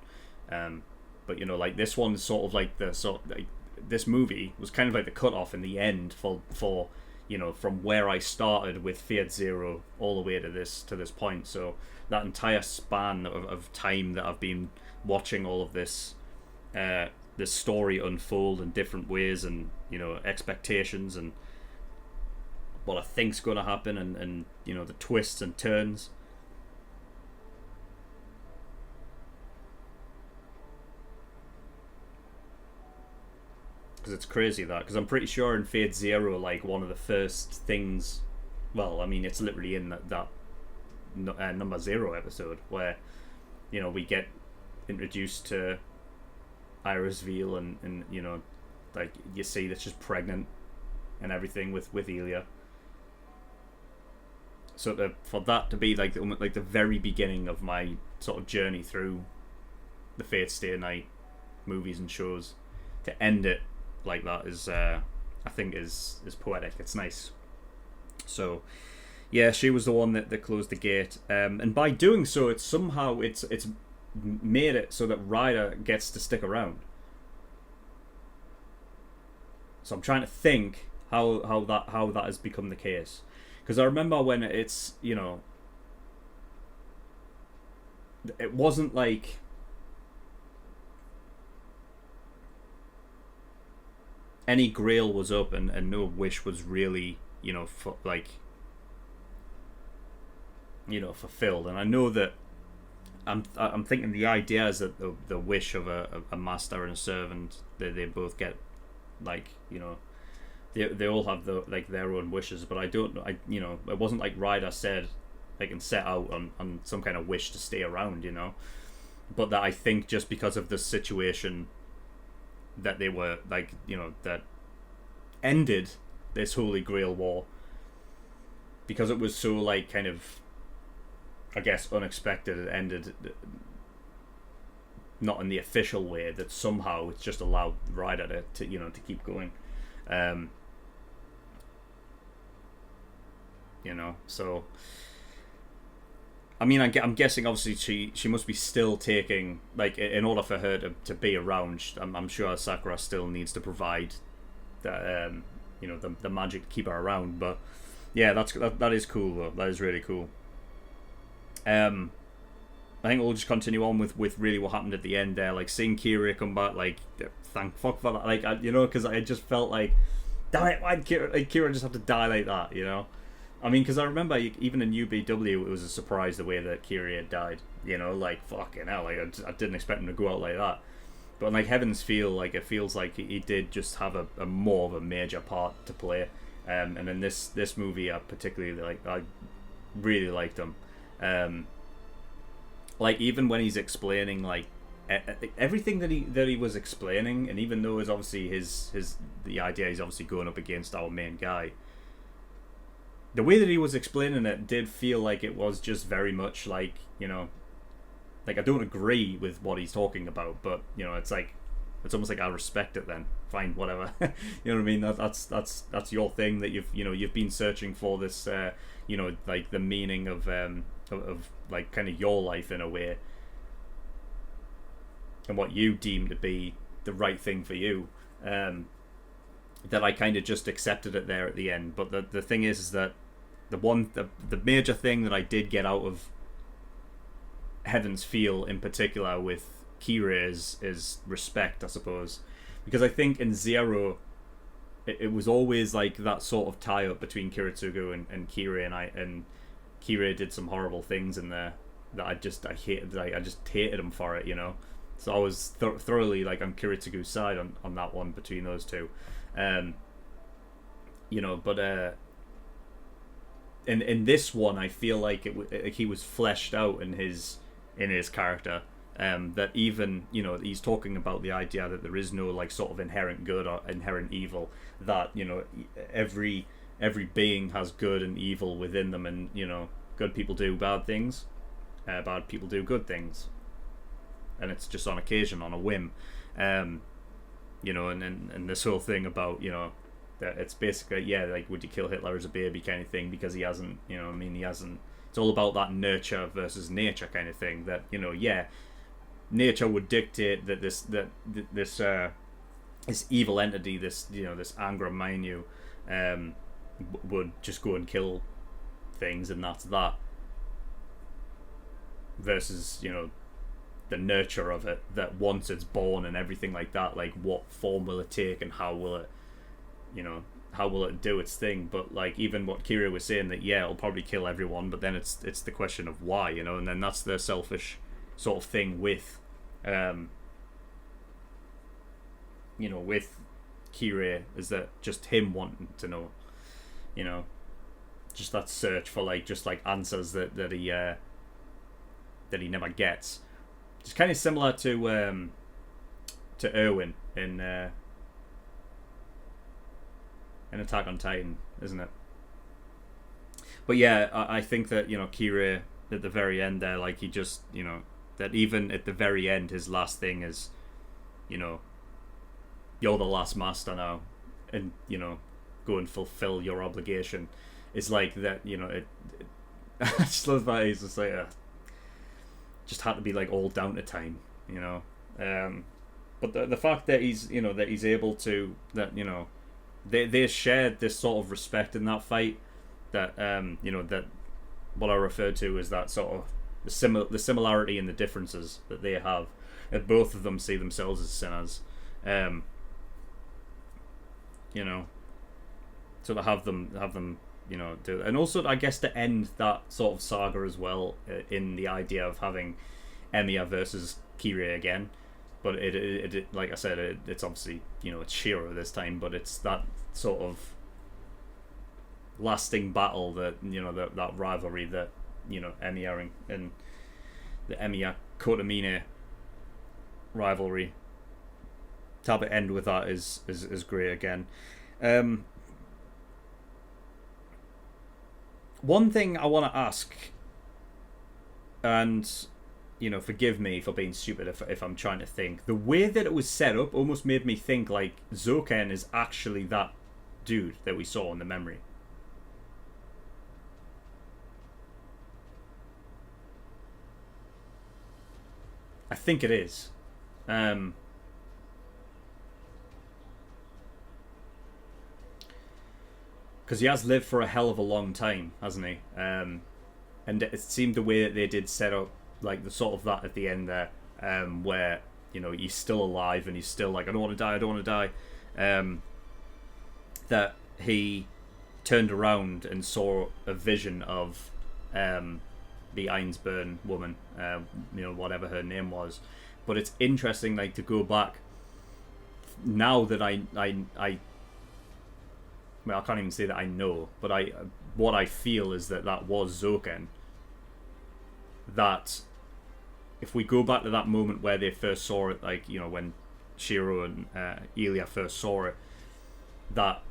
But you know, like this one is sort of like this movie was kind of like the cutoff in the end for you know, from where I started with Fate Zero all the way to this point. So that entire span of time that I've been watching all of this this story unfold in different ways, and you know, expectations and what I think's going to happen, and you know, the twists and turns. Because it's crazy that, because I'm pretty sure in Fate Zero, like one of the first things, well, I mean, it's literally in that number 0 episode where, you know, we get introduced to Iris Veal, and you know, like you see that she's pregnant and everything with Ilya. So for that to be like the very beginning of my sort of journey through the Fate Stay Night movies and shows, to end it like that is I think is poetic. It's nice. So yeah, she was the one that closed the gate, and by doing so, it's made it so that Ryder gets to stick around. So I'm trying to think how that has become the case, because I remember when it's, you know, it wasn't like any grail was up and no wish was really, you know, fulfilled. And I know that I'm thinking the idea is that the wish of a master and a servant, they both get, like, you know, they all have their own wishes, but you know, it wasn't like Ryder said they can set out on some kind of wish to stay around, you know, but that I think just because of the situation that they were, like, you know, that ended this Holy Grail war, because it was so, like, kind of, I guess, unexpected. It ended not in the official way, that somehow it's just allowed Ryder to you know, to keep going, you know. So I mean, I'm guessing obviously she must be still taking, like, in order for her to be around, I'm sure Sakura still needs to provide that, you know, the magic to keep her around. But yeah, that is cool though. That is really cool. I think we'll just continue on with really what happened at the end there, like seeing Kira come back. Like, thank fuck for that. Like, you know, because I just felt like, damn it, why'd Kira just have to die like that, you know? I mean, because I remember even in UBW, it was a surprise the way that Kiri had died. You know, like, fucking hell, like, I didn't expect him to go out like that. But like Heaven's Feel, like, it feels like he did just have a more of a major part to play. And in this movie, I particularly, like, I really liked him. Like, even when he's explaining, like, everything that he was explaining, and even though it's obviously the idea he's obviously going up against our main guy, the way that he was explaining it did feel like it was just very much like, you know, like I don't agree with what he's talking about, but you know, it's like it's almost like I respect it. Then fine, whatever. You know what I mean? That's your thing that you've been searching for this. You know, like the meaning of like kind of your life in a way, and what you deem to be the right thing for you. That I kind of just accepted it there at the end. But the thing is that the major thing that I did get out of Heaven's Feel in particular with Kira is respect, I suppose, because I think in Zero it was always like that sort of tie up between Kiritsugu and Kira, and Kira did some horrible things in there that I just hated him for it, you know. So I was thoroughly like on Kiritsugu's side on that one between those two. You know, but in this one, I feel like he was fleshed out in his character. That even, you know, he's talking about the idea that there is no like sort of inherent good or inherent evil. That, you know, every being has good and evil within them, and you know, good people do bad things, bad people do good things, and it's just on occasion, on a whim. You know, and this whole thing about, you know, that it's basically, yeah, like, would you kill Hitler as a baby kind of thing, because he hasn't, you know, I mean, he hasn't. It's all about that nurture versus nature kind of thing. That, you know, yeah, nature would dictate that this evil entity, this, you know, this Angra Mainyu, would just go and kill things, and that's that. Versus, you know, the nurture of it, that once it's born and everything like that, like what form will it take and how will it, you know, how will it do its thing. But like even what Kira was saying, that yeah, it'll probably kill everyone, but then it's the question of why, you know. And then that's the selfish sort of thing with you know, with Kira, is that just him wanting to know, you know, just that search for like just like answers that he never gets. It's kind of similar to Erwin in Attack on Titan, isn't it? But yeah, I think that, you know, Kira at the very end there, like, he just, you know, that even at the very end, his last thing is, you know, you're the last master now, and, you know, go and fulfill your obligation. It's like that, you know, I just love that he's just like, just had to be like all down to time, you know. But the fact that he's, you know, that he's able to, that, you know, they shared this sort of respect in that fight, that you know, that what I referred to as that sort of the similarity and the differences that they have, that both of them see themselves as sinners, you know, so to have them you know, do, and also I guess to end that sort of saga as well, in the idea of having Emiya versus Kira again. But it like I said, it's obviously, you know, it's Shiro this time, but it's that sort of lasting battle, that, you know, that rivalry that, you know, Emiya and the Emiya Kotomine rivalry. To have it end with that is great again. One thing I want to ask, and, you know, forgive me for being stupid if I'm trying to think, the way that it was set up almost made me think like Zoken is actually that dude that we saw in the memory. I think it is. Because he has lived for a hell of a long time, hasn't he? And it seemed the way that they did set up, like, the sort of that at the end there, where, you know, he's still alive and he's still like, I don't want to die. That he turned around and saw a vision of the Einsburn woman, you know, whatever her name was. But it's interesting, like, to go back now that I well, I can't even say that I know, but what I feel is that was Zoken. That if we go back to that moment where they first saw it, like, you know, when Shiro and Elia first saw it, that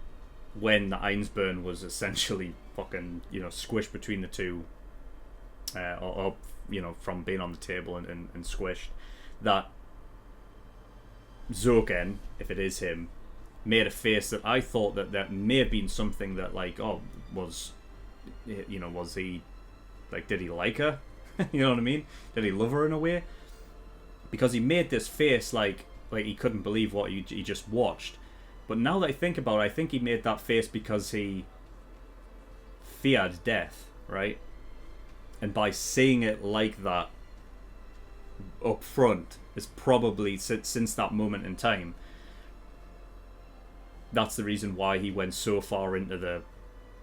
when the Einsburn was essentially fucking, you know, squished between the two or you know, from being on the table and squished, that Zoken, if it is him, made a face that I thought that may have been something that, like, oh, was, you know, was he, like, did he like her? You know what I mean? Did he love her in a way? Because he made this face like he couldn't believe what he just watched. But now that I think about it, I think he made that face because he feared death, right? And by saying it like that up front is probably, since that moment in time, that's the reason why he went so far into the,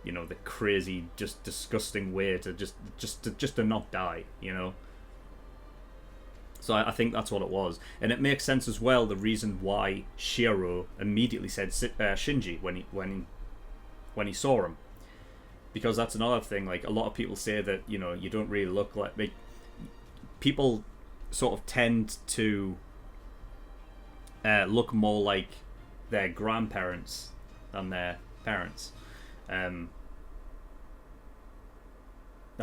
you know, the crazy, just disgusting way to just to not die, you know. So I think that's what it was, and it makes sense as well. The reason why Shiro immediately said Shinji when he saw him, because that's another thing. Like, a lot of people say that, you know, you don't really look like people sort of tend to look more like their grandparents than their parents. That's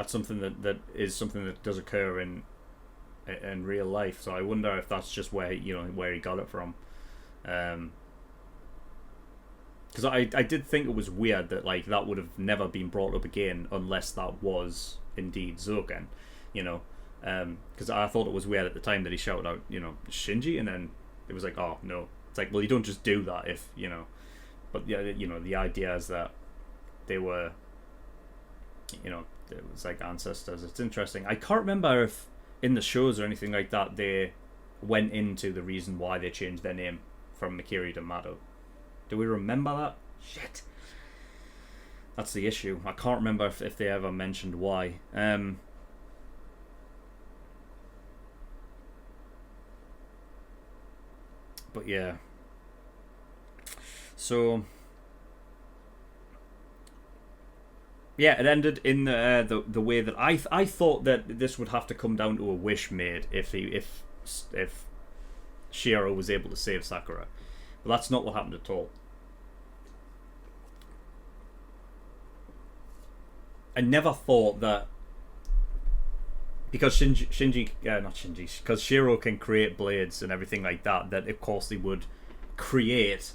something that is something that does occur in real life. So I wonder if that's just where, you know, where he got it from. Because I did think it was weird that, like, that would have never been brought up again unless that was indeed Zoken, you know. Because I thought it was weird at the time that he shouted out, you know, Shinji, and then it was like, oh no, it's like, well, you don't just do that if, you know. But yeah, you know, the idea is that they were, you know, it was like ancestors. It's interesting. I can't remember if in the shows or anything like that they went into the reason why they changed their name from Mikiri to Mado. Do we remember that? Shit. That's the issue. I can't remember if they ever mentioned why. But yeah. So yeah, it ended in the way that I thought that this would have to come down to a wish made if Shiro was able to save Sakura, but that's not what happened at all. I never thought that because because Shiro can create blades and everything like that, that of course they would create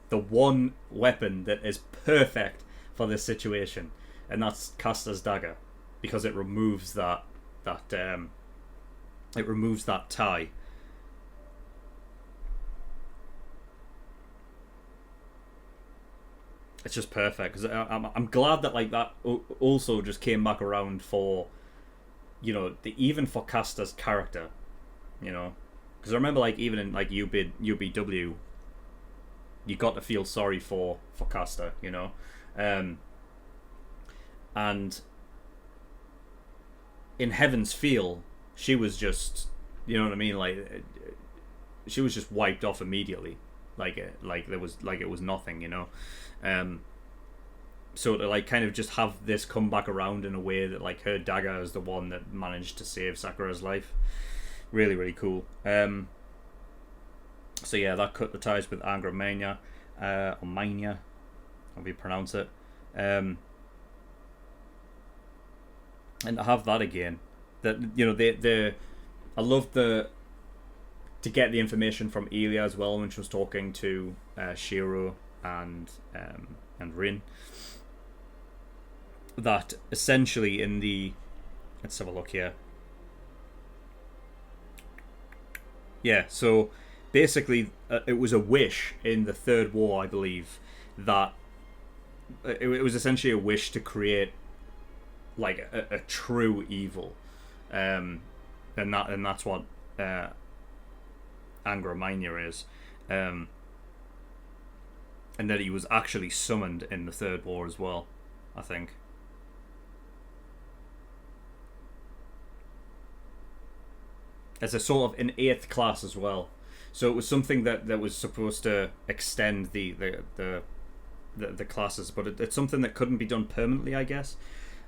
the one weapon that is perfect for this situation, and that's Caster's dagger, because it removes that tie. It's just perfect, because I'm glad that, like, that also just came back around for, you know, even for Caster's character, you know, because I remember, like, even in, like, UBW, you got to feel sorry for Caster, you know, and in Heaven's Feel, she was just, you know what I mean, like, she was just wiped off immediately, like it was nothing, you know. So to, like, kind of just have this come back around in a way that, like, her dagger is the one that managed to save Sakura's life, really, really cool. So yeah, that cut the ties with Angra Mainya, or Mainya, however you pronounce it. And to have that again, that, you know, I love to get the information from Elia as well when she was talking to Shiro and Rin, that essentially in the, let's have a look here. Yeah, so basically it was a wish in the Third War, I believe, that it was essentially a wish to create, like, a true evil, and that's what Angra Mainya is, and that he was actually summoned in the Third War as well, I think. As a sort of an 8th class as well. So it was something that was supposed to extend the classes, but it's something that couldn't be done permanently, I guess.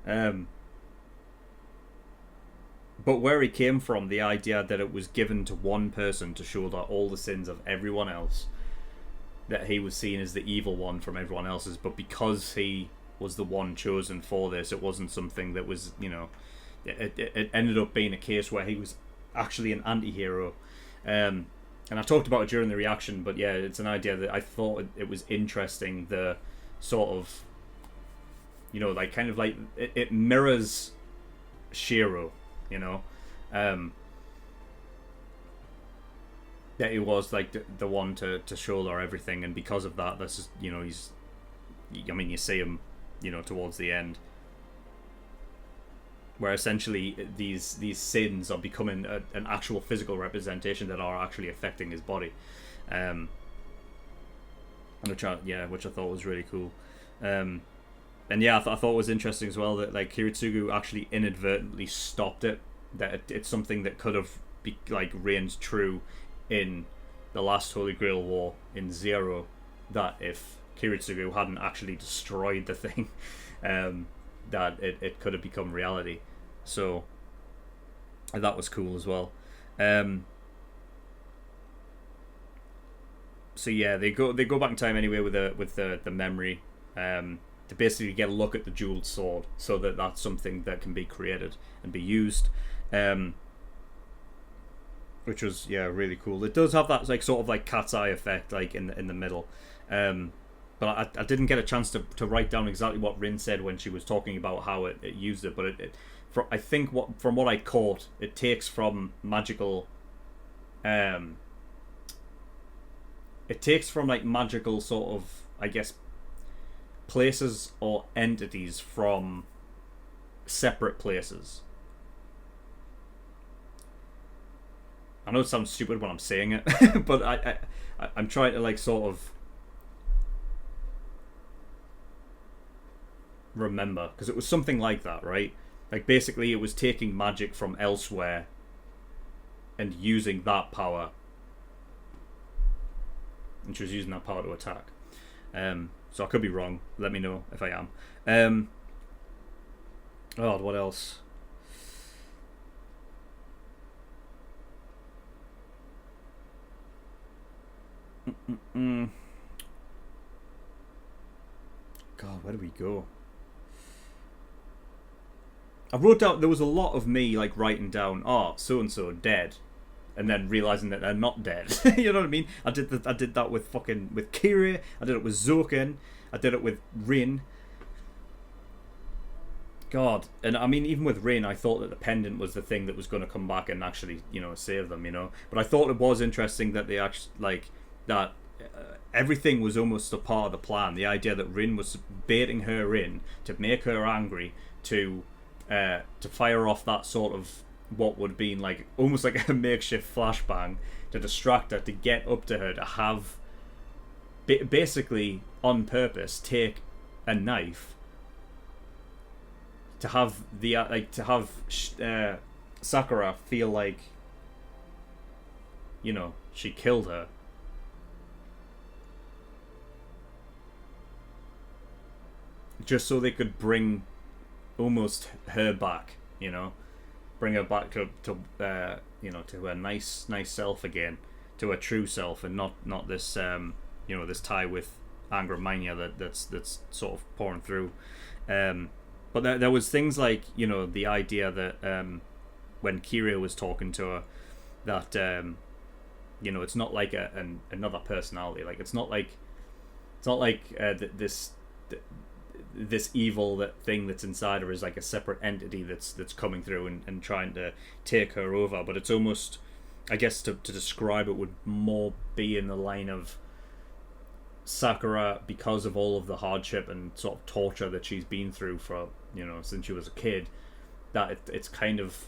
But where he came from, the idea that it was given to one person to show that all the sins of everyone else, that he was seen as the evil one from everyone else's, but because he was the one chosen for this, it wasn't something that was, you know, it ended up being a case where he was actually an anti-hero. And I talked about it during the reaction, but yeah, it's an idea that I thought it was interesting, the sort of, you know, like kind of like it mirrors Shiro, you know, that he was like the one to shoulder everything, and because of that, this is, you know, you see him, you know, towards the end, where essentially these sins are becoming an actual physical representation that are actually affecting his body, which I thought was really cool. And yeah, I thought it was interesting as well that like Kiritsugu actually inadvertently stopped it. That it's something that could have reigned true in the last Holy Grail War in Zero. That if Kiritsugu hadn't actually destroyed the thing, that it could have become reality. So that was cool as well. So yeah, they go back in time anyway with the memory, to basically get a look at the jeweled sword, so that that's something that can be created and be used, which was really cool. It does have that like sort of like cat's eye effect like in the middle, but I didn't get a chance to write down exactly what Rin said when she was talking about how it used it, but I think from what I caught, it takes from magical, it takes from like magical sort of, I guess, places or entities from separate places. I know it sounds stupid when I'm saying it, but I'm trying to like sort of remember, because it was something like that, right? Like basically it was taking magic from elsewhere and using that power, and she was using that power to attack. So I could be wrong. Let me know if I am. What else? God, where do we go? I wrote down, there was a lot of me like writing down, so and so dead, and then realizing that they're not dead. You know what I mean? I did that with Kira. I did it with Zoken. I did it with Rin. God, and I mean, even with Rin, I thought that the pendant was the thing that was going to come back and actually, you know, save them. You know, but I thought it was interesting that they actually that everything was almost a part of the plan. The idea that Rin was baiting her in to make her angry, to fire off that sort of what would have been like almost like a makeshift flashbang to distract her, to get up to her, to have basically on purpose take a knife, to have Sakura feel like, you know, she killed her. Just so they could bring almost her back, you know, bring her back to you know, to her nice self again, to her true self, and not this you know, this tie with anger mania that's sort of pouring through. But there was things like, you know, the idea that when Kiria was talking to her, that you know, it's not like another personality. Like it's not like this evil thing that's inside her is like a separate entity that's coming through and trying to take her over. But it's almost, I guess to describe it would more be in the line of Sakura, because of all of the hardship and sort of torture that she's been through for, you know, since she was a kid, that it's kind of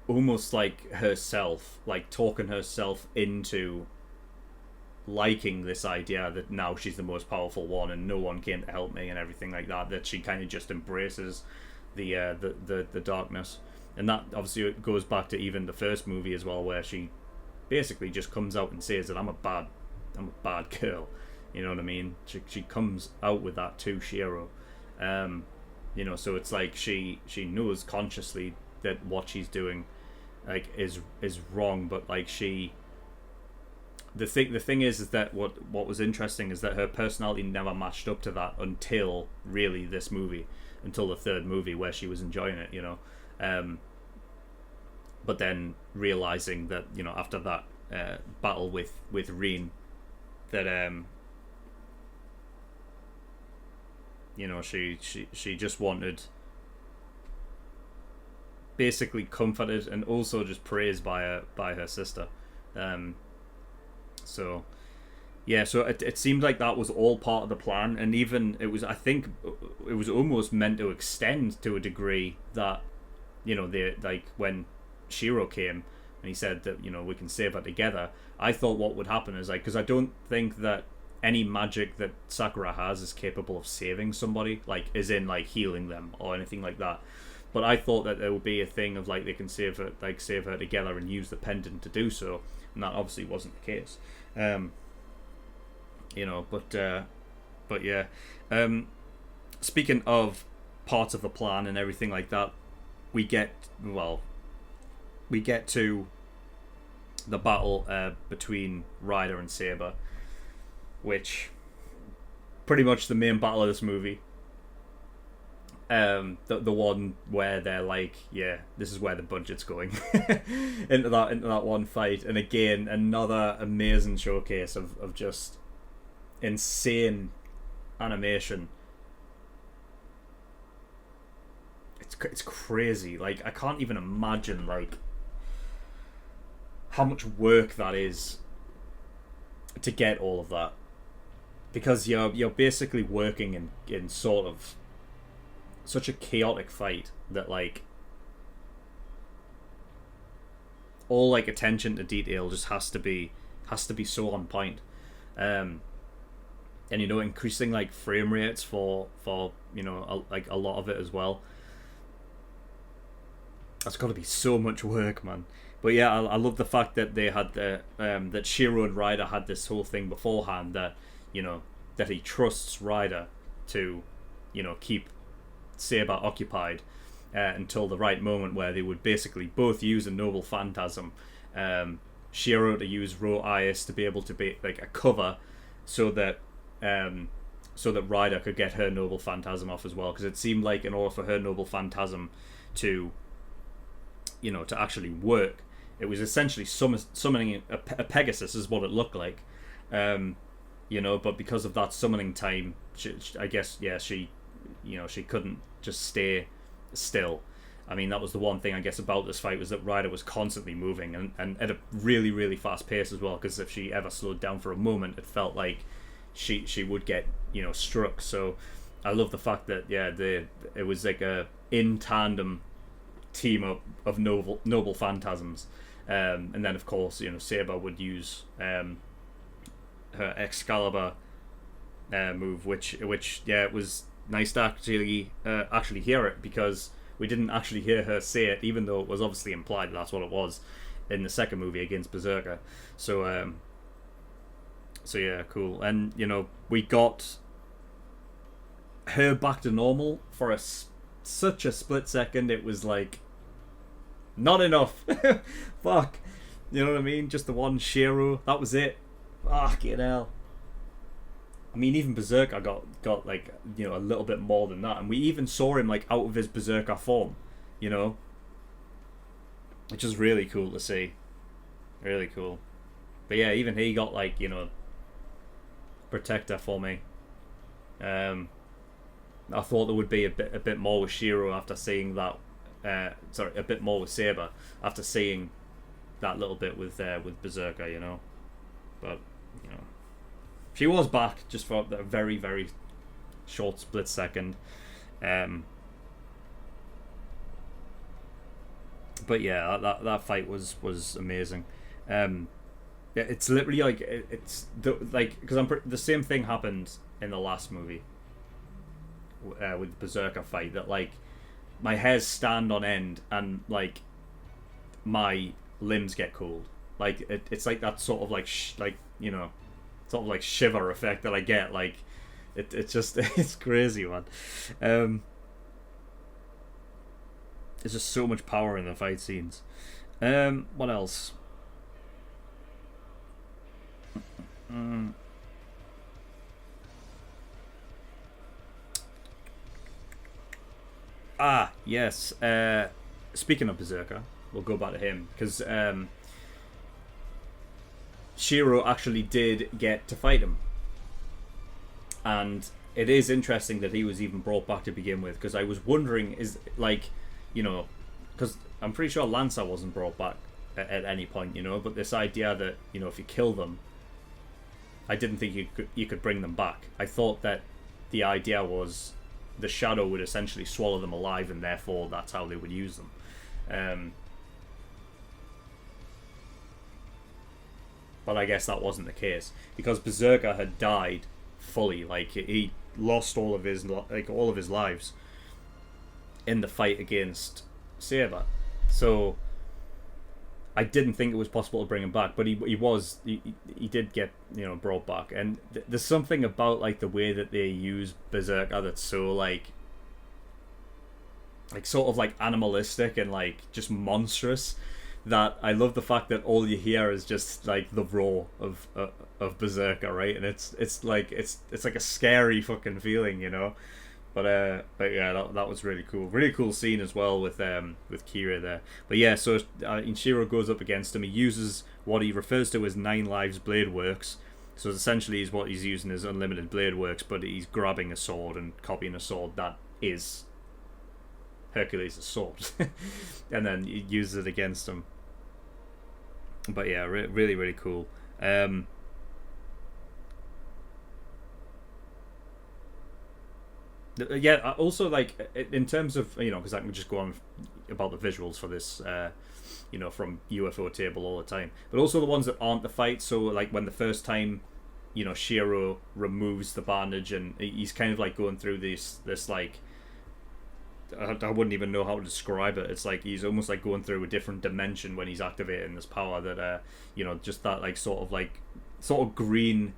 almost like herself, like talking herself into liking this idea that now she's the most powerful one and no one came to help me and everything like that she kind of just embraces the darkness. And that obviously goes back to even the first movie as well, where she basically just comes out and says that I'm a bad girl, you know what I mean? She comes out with that to Shiro, you know, so it's like she knows consciously that what she's doing like is wrong, but like she the thing is that what was interesting is that her personality never matched up to that until really this movie, until the third movie where she was enjoying it, you know. But then realizing that, you know, after that battle with Reen, that you know, she just wanted basically comforted and also just praised by her sister. So yeah, so it seemed like that was all part of the plan, and even I think it was almost meant to extend to a degree that, you know, they, like when Shiro came and he said that, you know, we can save her together, I thought what would happen is, like, because I don't think that any magic that Sakura has is capable of saving somebody, like, as in, like, healing them or anything like that. But I thought that there would be a thing of, like, they can save her together and use the pendant to do so, and that obviously wasn't the case. You know, but yeah. Speaking of parts of the plan and everything like that, we get to the battle between Ryder and Saber, which pretty much the main battle of this movie. The one where they're like, yeah, this is where the budget's going into that one fight, and again another amazing showcase of just insane animation. It's crazy. Like, I can't even imagine, like, how much work that is to get all of that, because you're basically working in sort of such a chaotic fight that, like, all, like, attention to detail just has to be so on point. And, you know, increasing, like, frame rates for you know, like, a lot of it as well. That's got to be so much work, man. But yeah, I love the fact that they had that Shiro and Ryder had this whole thing beforehand, that, you know, that he trusts Ryder to, you know, keep Saber occupied until the right moment where they would basically both use a noble phantasm. Shiro to use raw ice to be able to be like a cover, so that Ryder could get her noble phantasm off as well, because it seemed like in order for her noble phantasm to, you know, to actually work, it was essentially summoning a Pegasus is what it looked like. You know, but because of that summoning time, I guess, yeah, she couldn't just stay still. I mean, that was the one thing, I guess, about this fight, was that Ryder was constantly moving, and at a really, really fast pace as well, because if she ever slowed down for a moment, it felt like she would get, you know, struck. So I love the fact that, yeah, it was like a in tandem team up of noble phantasms. And then, of course, you know, Saber would use her Excalibur move, which yeah, it was nice to actually hear it, because we didn't actually hear her say it, even though it was obviously implied that's what it was in the second movie against Berserker. So yeah, cool. And, you know, we got her back to normal for such a split second. It was like, not enough. Fuck, you know what I mean? Just the one Shiro, that was it. Fucking hell. I mean, even Berserker got like, you know, a little bit more than that, and we even saw him, like, out of his Berserker form, you know, which is really cool to see. Really cool. But yeah, even he got, like, you know, Protector for me. I thought there would be a bit more with Shiro after seeing that. A bit more with Saber after seeing that little bit with Berserker, you know. But, you know, she was back just for a very, very short split second. But yeah, that fight was amazing. It's literally like because the same thing happened in the last movie with the Berserker fight, that, like, my hairs stand on end and, like, my limbs get cold. Like, it's like that sort of, like, you know, sort of like shiver effect that I get. Like, it's just it's crazy, man. There's just so much power in the fight scenes. What else? Ah, yes. Speaking of Berserker, we'll go back to him because Shiro actually did get to fight him, and it is interesting that he was even brought back to begin with, because I was wondering, is like, you know, because I'm pretty sure Lancer wasn't brought back at any point, you know, but this idea that, you know, if you kill them, I didn't think you could bring them back. I thought that the idea was the shadow would essentially swallow them alive, and therefore that's how they would use them. But I guess that wasn't the case, because Berserker had died fully. Like, he lost all of his lives in the fight against Saber. So I didn't think it was possible to bring him back, but he did get, you know, brought back. And there's something about, like, the way that they use Berserker that's so like sort of like animalistic and like just monstrous, that I love the fact that all you hear is just like the roar of Berserker, right? And it's like a scary fucking feeling, you know. But yeah, that was really cool scene as well with Kira there. But yeah, so Inshiro goes up against him. He uses what he refers to as 9 lives blade works. So essentially, what he's using is unlimited blade works, but he's grabbing a sword and copying a sword that is Hercules' sword, and then he uses it against him. But yeah, really cool. Yeah, also, like, in terms of, you know, because I can just go on about the visuals for this, you know, from UFO Table all the time, but also the ones that aren't the fight. So like when the first time, you know, Shiro removes the bandage and he's kind of like going through this like, I wouldn't even know how to describe it. It's like he's almost like going through a different dimension when he's activating this power that, you know, just that like sort of green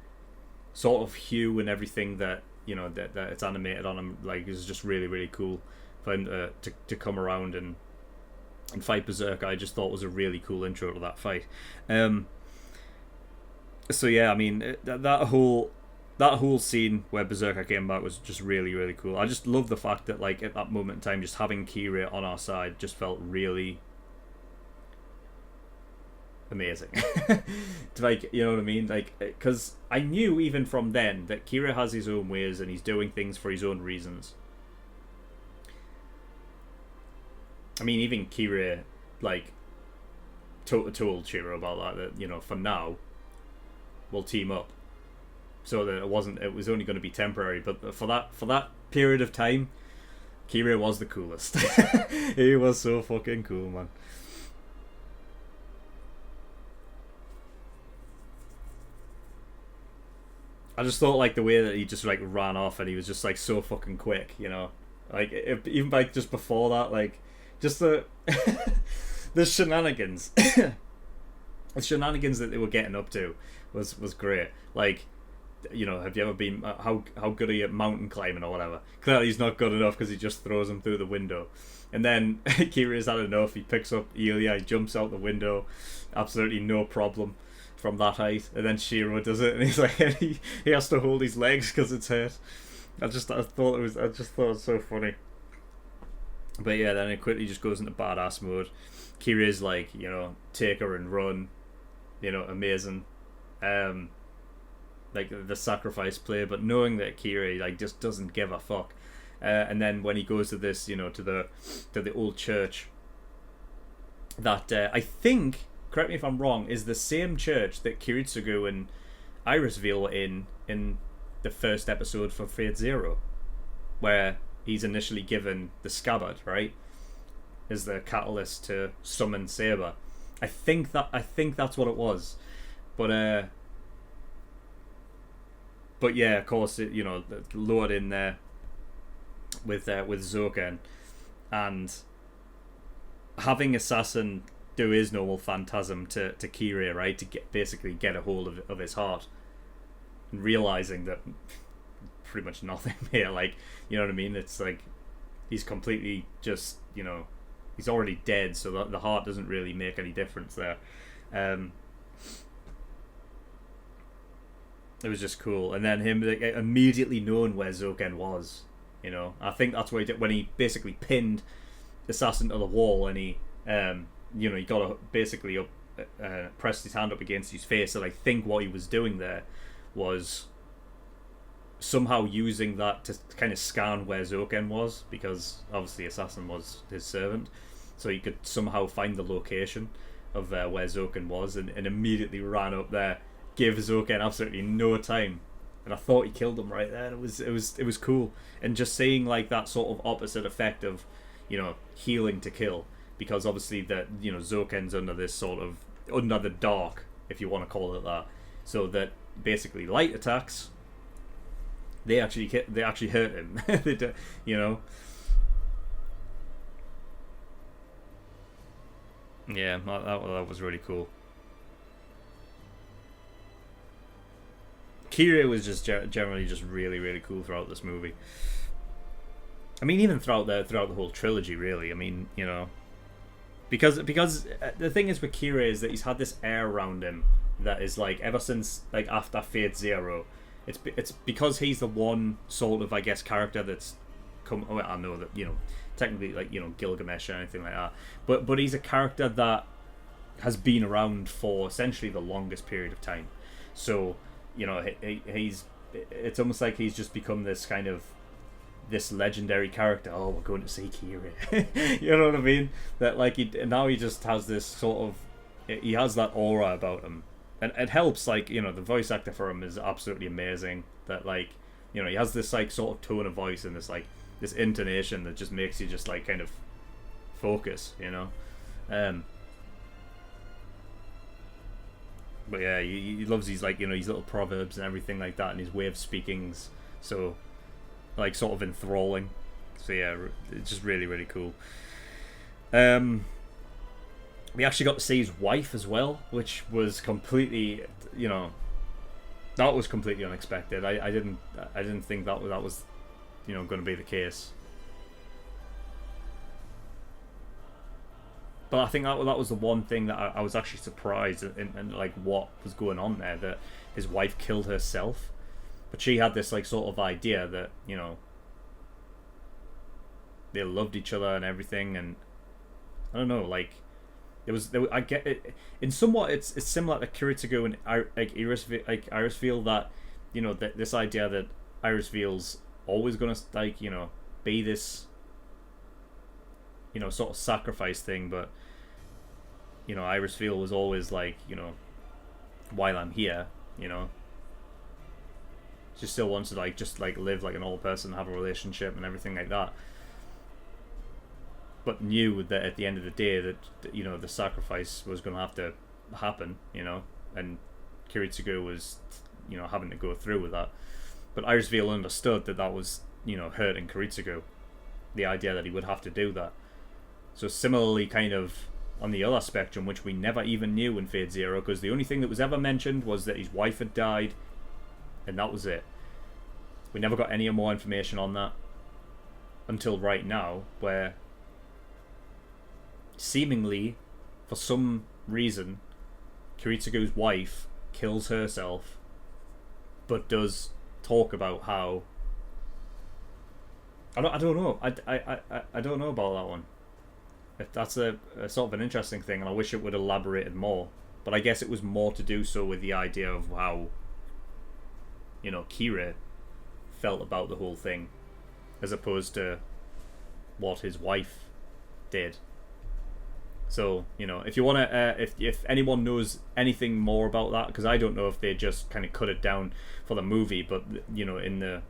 sort of hue and everything that, you know, that it's animated on him, like, is just really cool for him to come around and fight Berserker. I just thought was a really cool intro to that fight. So yeah, I mean, that whole scene where Berserker came back was just really cool. I just love the fact that, like, at that moment in time, just having Kira on our side just felt really amazing. Like, you know what I mean? Like, because I knew even from then that Kira has his own ways and he's doing things for his own reasons. I mean, even Kira, like, told Shiro about that, you know, for now we'll team up, so that it was only going to be temporary. But for that period of time, Kira was the coolest. He was so fucking cool, man. I just thought, like, the way that he just, like, ran off and he was just, like, so fucking quick, you know, like, even like just before that, like, just the the shenanigans the shenanigans that they were getting up to was great. Like, you know, have you ever been, how good are you at mountain climbing or whatever? Clearly he's not good enough because he just throws him through the window, and then Kira's had enough. He picks up Ilya, he jumps out the window, absolutely no problem from that height, and then Shiro does it, and he's like, he has to hold his legs because it's hurt. I just thought it was so funny. But yeah, then it quickly just goes into badass mode. Kira's like, you know, take her and run, you know, amazing. Like the sacrifice play, but knowing that Kira, like, just doesn't give a fuck. And then when he goes to this, you know, to the old church that I think, correct me if I'm wrong, is the same church that Kiritsugu and Irisville were in the first episode for Fate Zero, where he's initially given the scabbard, right, as the catalyst to summon Saber. I think that's what it was, but yeah, of course, it, you know, lured in there with Zoken, and having Assassin do his normal phantasm to Kira, right, to basically get a hold of his heart, and realizing that pretty much nothing here, like, you know what I mean? It's like he's completely just, you know, he's already dead, so the heart doesn't really make any difference there. It was just cool. And then him like, immediately knowing where Zoken was. You know, I think that's what he did when he basically pinned Assassin to the wall, and he, you know, he got basically up, pressed his hand up against his face. And I think what he was doing there was somehow using that to kind of scan where Zoken was, because obviously Assassin was his servant, so he could somehow find the location of where Zoken was, and immediately ran up there, gave Zoken absolutely no time, and I thought he killed him right there. And it was cool, and just seeing like that sort of opposite effect of, you know, healing to kill, because obviously that, you know, Zoken's under this sort of under the dark, if you want to call it that, so that basically light attacks, they actually hurt him. They do, you know. Yeah, that was really cool. Kiryu was just generally just really, really cool throughout this movie. I mean, even throughout the whole trilogy, really. I mean, you know, because the thing is with Kiryu is that he's had this air around him that is like, ever since like after Fate Zero, it's because he's the one sort of, I guess, character that's come. Oh, I know that, you know, technically, like, you know, Gilgamesh or anything like that, but he's a character that has been around for essentially the longest period of time. So, you know, it's almost like he's just become this kind of this legendary character. Oh, we're going to see Kiryu. You know what I mean? That like now he just has this sort of, he has that aura about him. And it helps, like, you know, the voice actor for him is absolutely amazing. That, like, you know, he has this, like, sort of tone of voice and this, like, this intonation that just makes you just, like, kind of focus, you know? But yeah, he loves these, like, you know, these little proverbs and everything like that, and his way of speaking's so, like, sort of enthralling. So yeah, it's just really, really cool. We actually got to see his wife as well, which was completely, you know, that was completely unexpected. I didn't think that was, you know, going to be the case. But I think that was the one thing that I was actually surprised in like what was going on there, that his wife killed herself, but she had this like sort of idea that, you know, they loved each other and everything, and I don't know, like. I get it in somewhat. It's similar to Kiritsugu and Irisville, that, you know, that this idea that Irisville's always gonna, like, you know, be this, you know, sort of sacrifice thing, but, you know, Irisville was always like, you know, while I'm here, you know, she still wants to like just like live like an old person, have a relationship and everything like that. But knew that at the end of the day that, you know, the sacrifice was going to have to happen, you know, and Kiritsugu was, you know, having to go through with that. But Irisville understood that was, you know, hurting Kiritsugu, the idea that he would have to do that. So similarly, kind of on the other spectrum, which we never even knew in Fate Zero, because the only thing that was ever mentioned was that his wife had died, and that was it. We never got any more information on that until right now, where seemingly, for some reason, Kiritsugu's wife kills herself, but does talk about how I don't know. I don't know about that one. That's a sort of an interesting thing, and I wish it would have elaborated more. But I guess it was more to do so with the idea of how, you know, Kira felt about the whole thing, as opposed to what his wife did. So, you know, if you want to, if anyone knows anything more about that, because I don't know if they just kind of cut it down for the movie, but, you know, in the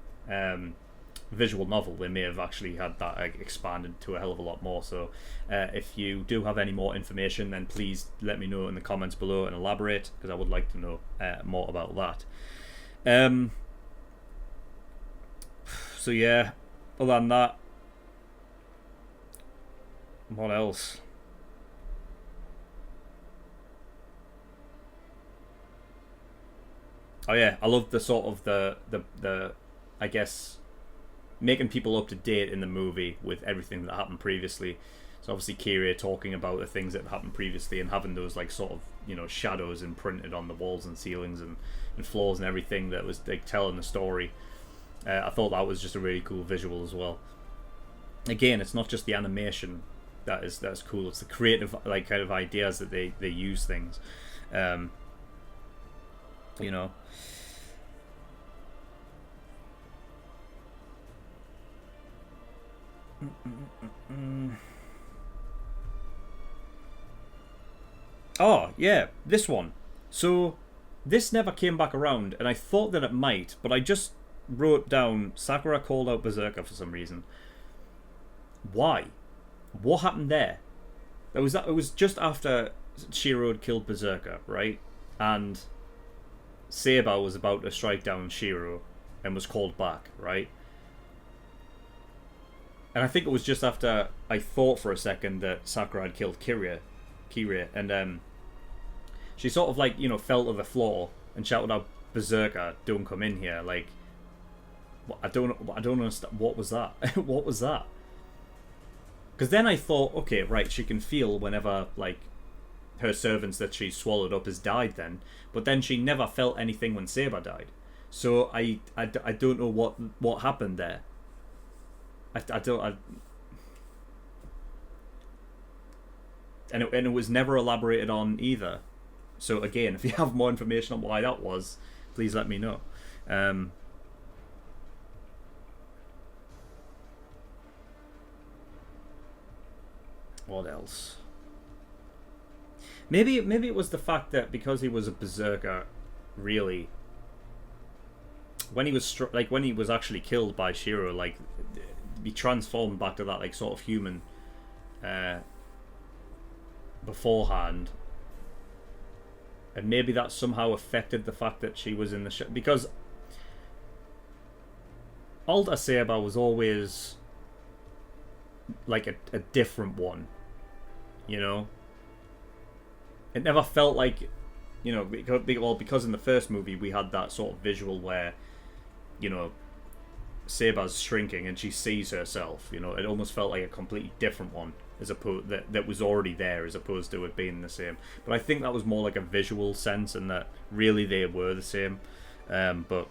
visual novel, they may have actually had that expanded to a hell of a lot more. So, if you do have any more information, then please let me know in the comments below and elaborate, because I would like to know more about that. So yeah, other than that, what else? Oh yeah, I love the sort of the I guess making people up to date in the movie with everything that happened previously. So obviously Kyrie talking about the things that happened previously and having those like sort of, you know, shadows imprinted on the walls and ceilings and floors and everything that was like telling the story. I thought that was just a really cool visual as well. Again, it's not just the animation that's cool, it's the creative like kind of ideas that they use things. You know. Oh, yeah, this one. So, this never came back around, and I thought that it might, but I just wrote down Sakura called out Berserker for some reason. Why? What happened there? It was just after Shiro had killed Berserker, right? And Saber was about to strike down Shiro and was called back, right? And I think it was just after I thought for a second that Sakura had killed Kiria, and she sort of like, you know, fell to the floor and shouted out, "Berserker, don't come in here!" Like, I don't understand. What was that? What was that? Because then I thought, okay, right, she can feel whenever like her servants that she swallowed up has died then, but then she never felt anything when Saber died. So I don't know what happened there. And it was never elaborated on either. So again, if you have more information on why that was, please let me know. What else? Maybe it was the fact that because he was a berserker, really, when he was when he was actually killed by Shiro, like, he transformed back to that like sort of human beforehand, and maybe that somehow affected the fact that she was in the show, because Alta Saber was always like a different one, you know. It never felt like, you know, because in the first movie we had that sort of visual where, you know, Saber's shrinking and she sees herself, you know. It almost felt like a completely different one, as opposed that was already there, as opposed to it being the same. But I think that was more like a visual sense, and that really they were the same. But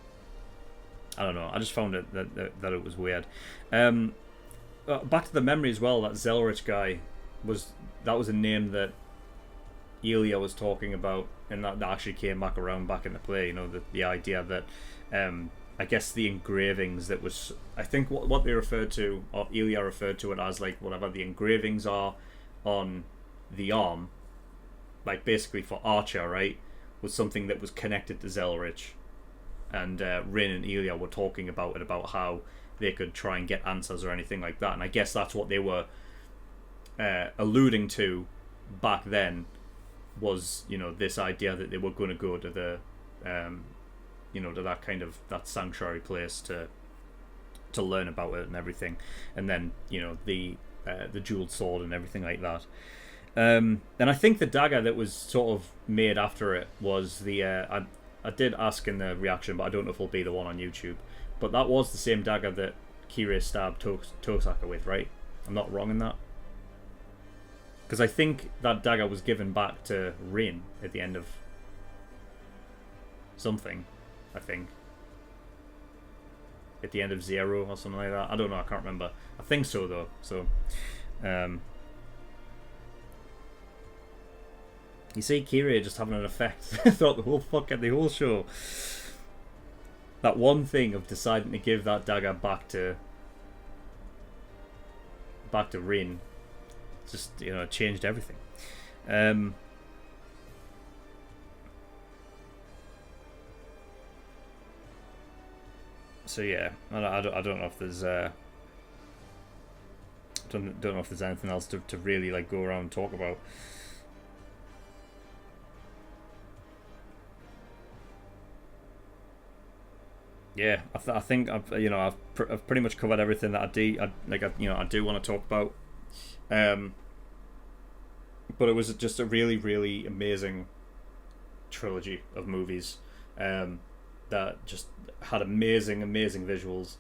I don't know. I just found it that it was weird. Back to the memory as well. That Zelrich guy was a name that Elia was talking about, and that actually came back around back into play. You know, the idea that I guess the engravings that was, I think what they referred to, or Elia referred to it as, like, whatever the engravings are on the arm, like basically for Archer, right, was something that was connected to Zelrich. And Rin and Elia were talking about it, about how they could try and get answers or anything like that. And I guess that's what they were alluding to back then, was, you know, this idea that they were going to go to the you know, to that kind of, that sanctuary place to learn about it and everything, and then, you know, the jeweled sword and everything like that. And I think the dagger that was sort of made after it was the I did ask in the reaction, but I don't know if it'll be the one on YouTube, but that was the same dagger that Kirei stabbed Tosaka with, right? I'm not wrong in that? Because I think that dagger was given back to Rin at the end of something, I think. At the end of Zero or something like that. I don't know, I can't remember. I think so, though. So, you see Kirei just having an effect throughout the whole show. That one thing of deciding to give that dagger back to Rin, just, you know, changed everything. So yeah, I don't know if there's don't know if there's anything else to really like go around and talk about. Yeah, I think I've pretty much covered everything that I do want to talk about. But it was just a really, really amazing trilogy of movies that just had amazing visuals.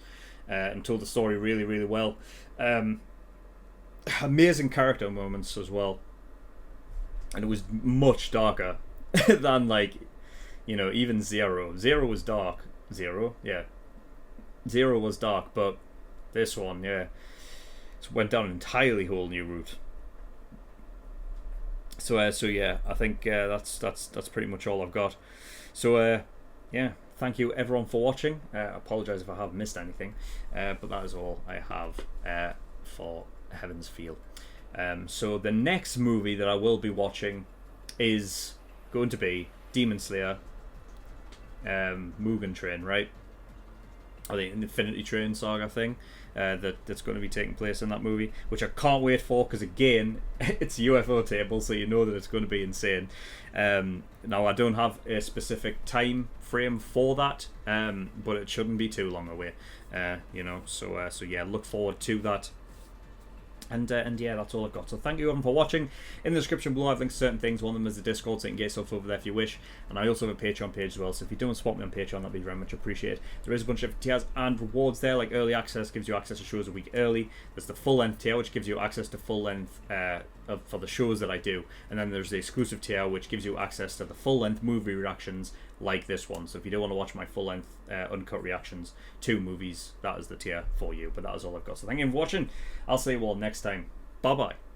and told the story really, really well. Amazing character moments as well, and it was much darker than, like, you know, even Zero. Zero was dark. Zero was dark, but this one, yeah, it went down an entirely whole new route. So yeah, I think that's pretty much all I've got. So yeah, thank you everyone for watching. I apologise if I have missed anything, but that is all I have for Heaven's Feel. So the next movie that I will be watching is going to be Demon Slayer, Mugen Train, right? Or the Infinity Train saga thing that's going to be taking place in that movie, which I can't wait for, because again, it's UFO table, so you know that it's going to be insane. Now, I don't have a specific time frame for that, but it shouldn't be too long away, you know. So yeah, look forward to that. And yeah, that's all I've got. So thank you everyone for watching. In the description below, I've linked to certain things. One of them is the Discord, so you can get yourself over there if you wish. And I also have a Patreon page as well, so if you don't support me on Patreon, that'd be very much appreciated. There is a bunch of tiers and rewards there, like early access gives you access to shows a week early. There's the full-length tier, which gives you access to full-length for the shows that I do. And then there's the exclusive tier, which gives you access to the full-length movie reactions like this one. So if you don't want to watch my full-length uncut reactions to movies, that is the tier for you. But that is all I've got. So thank you for watching. I'll see you all next time. Bye bye.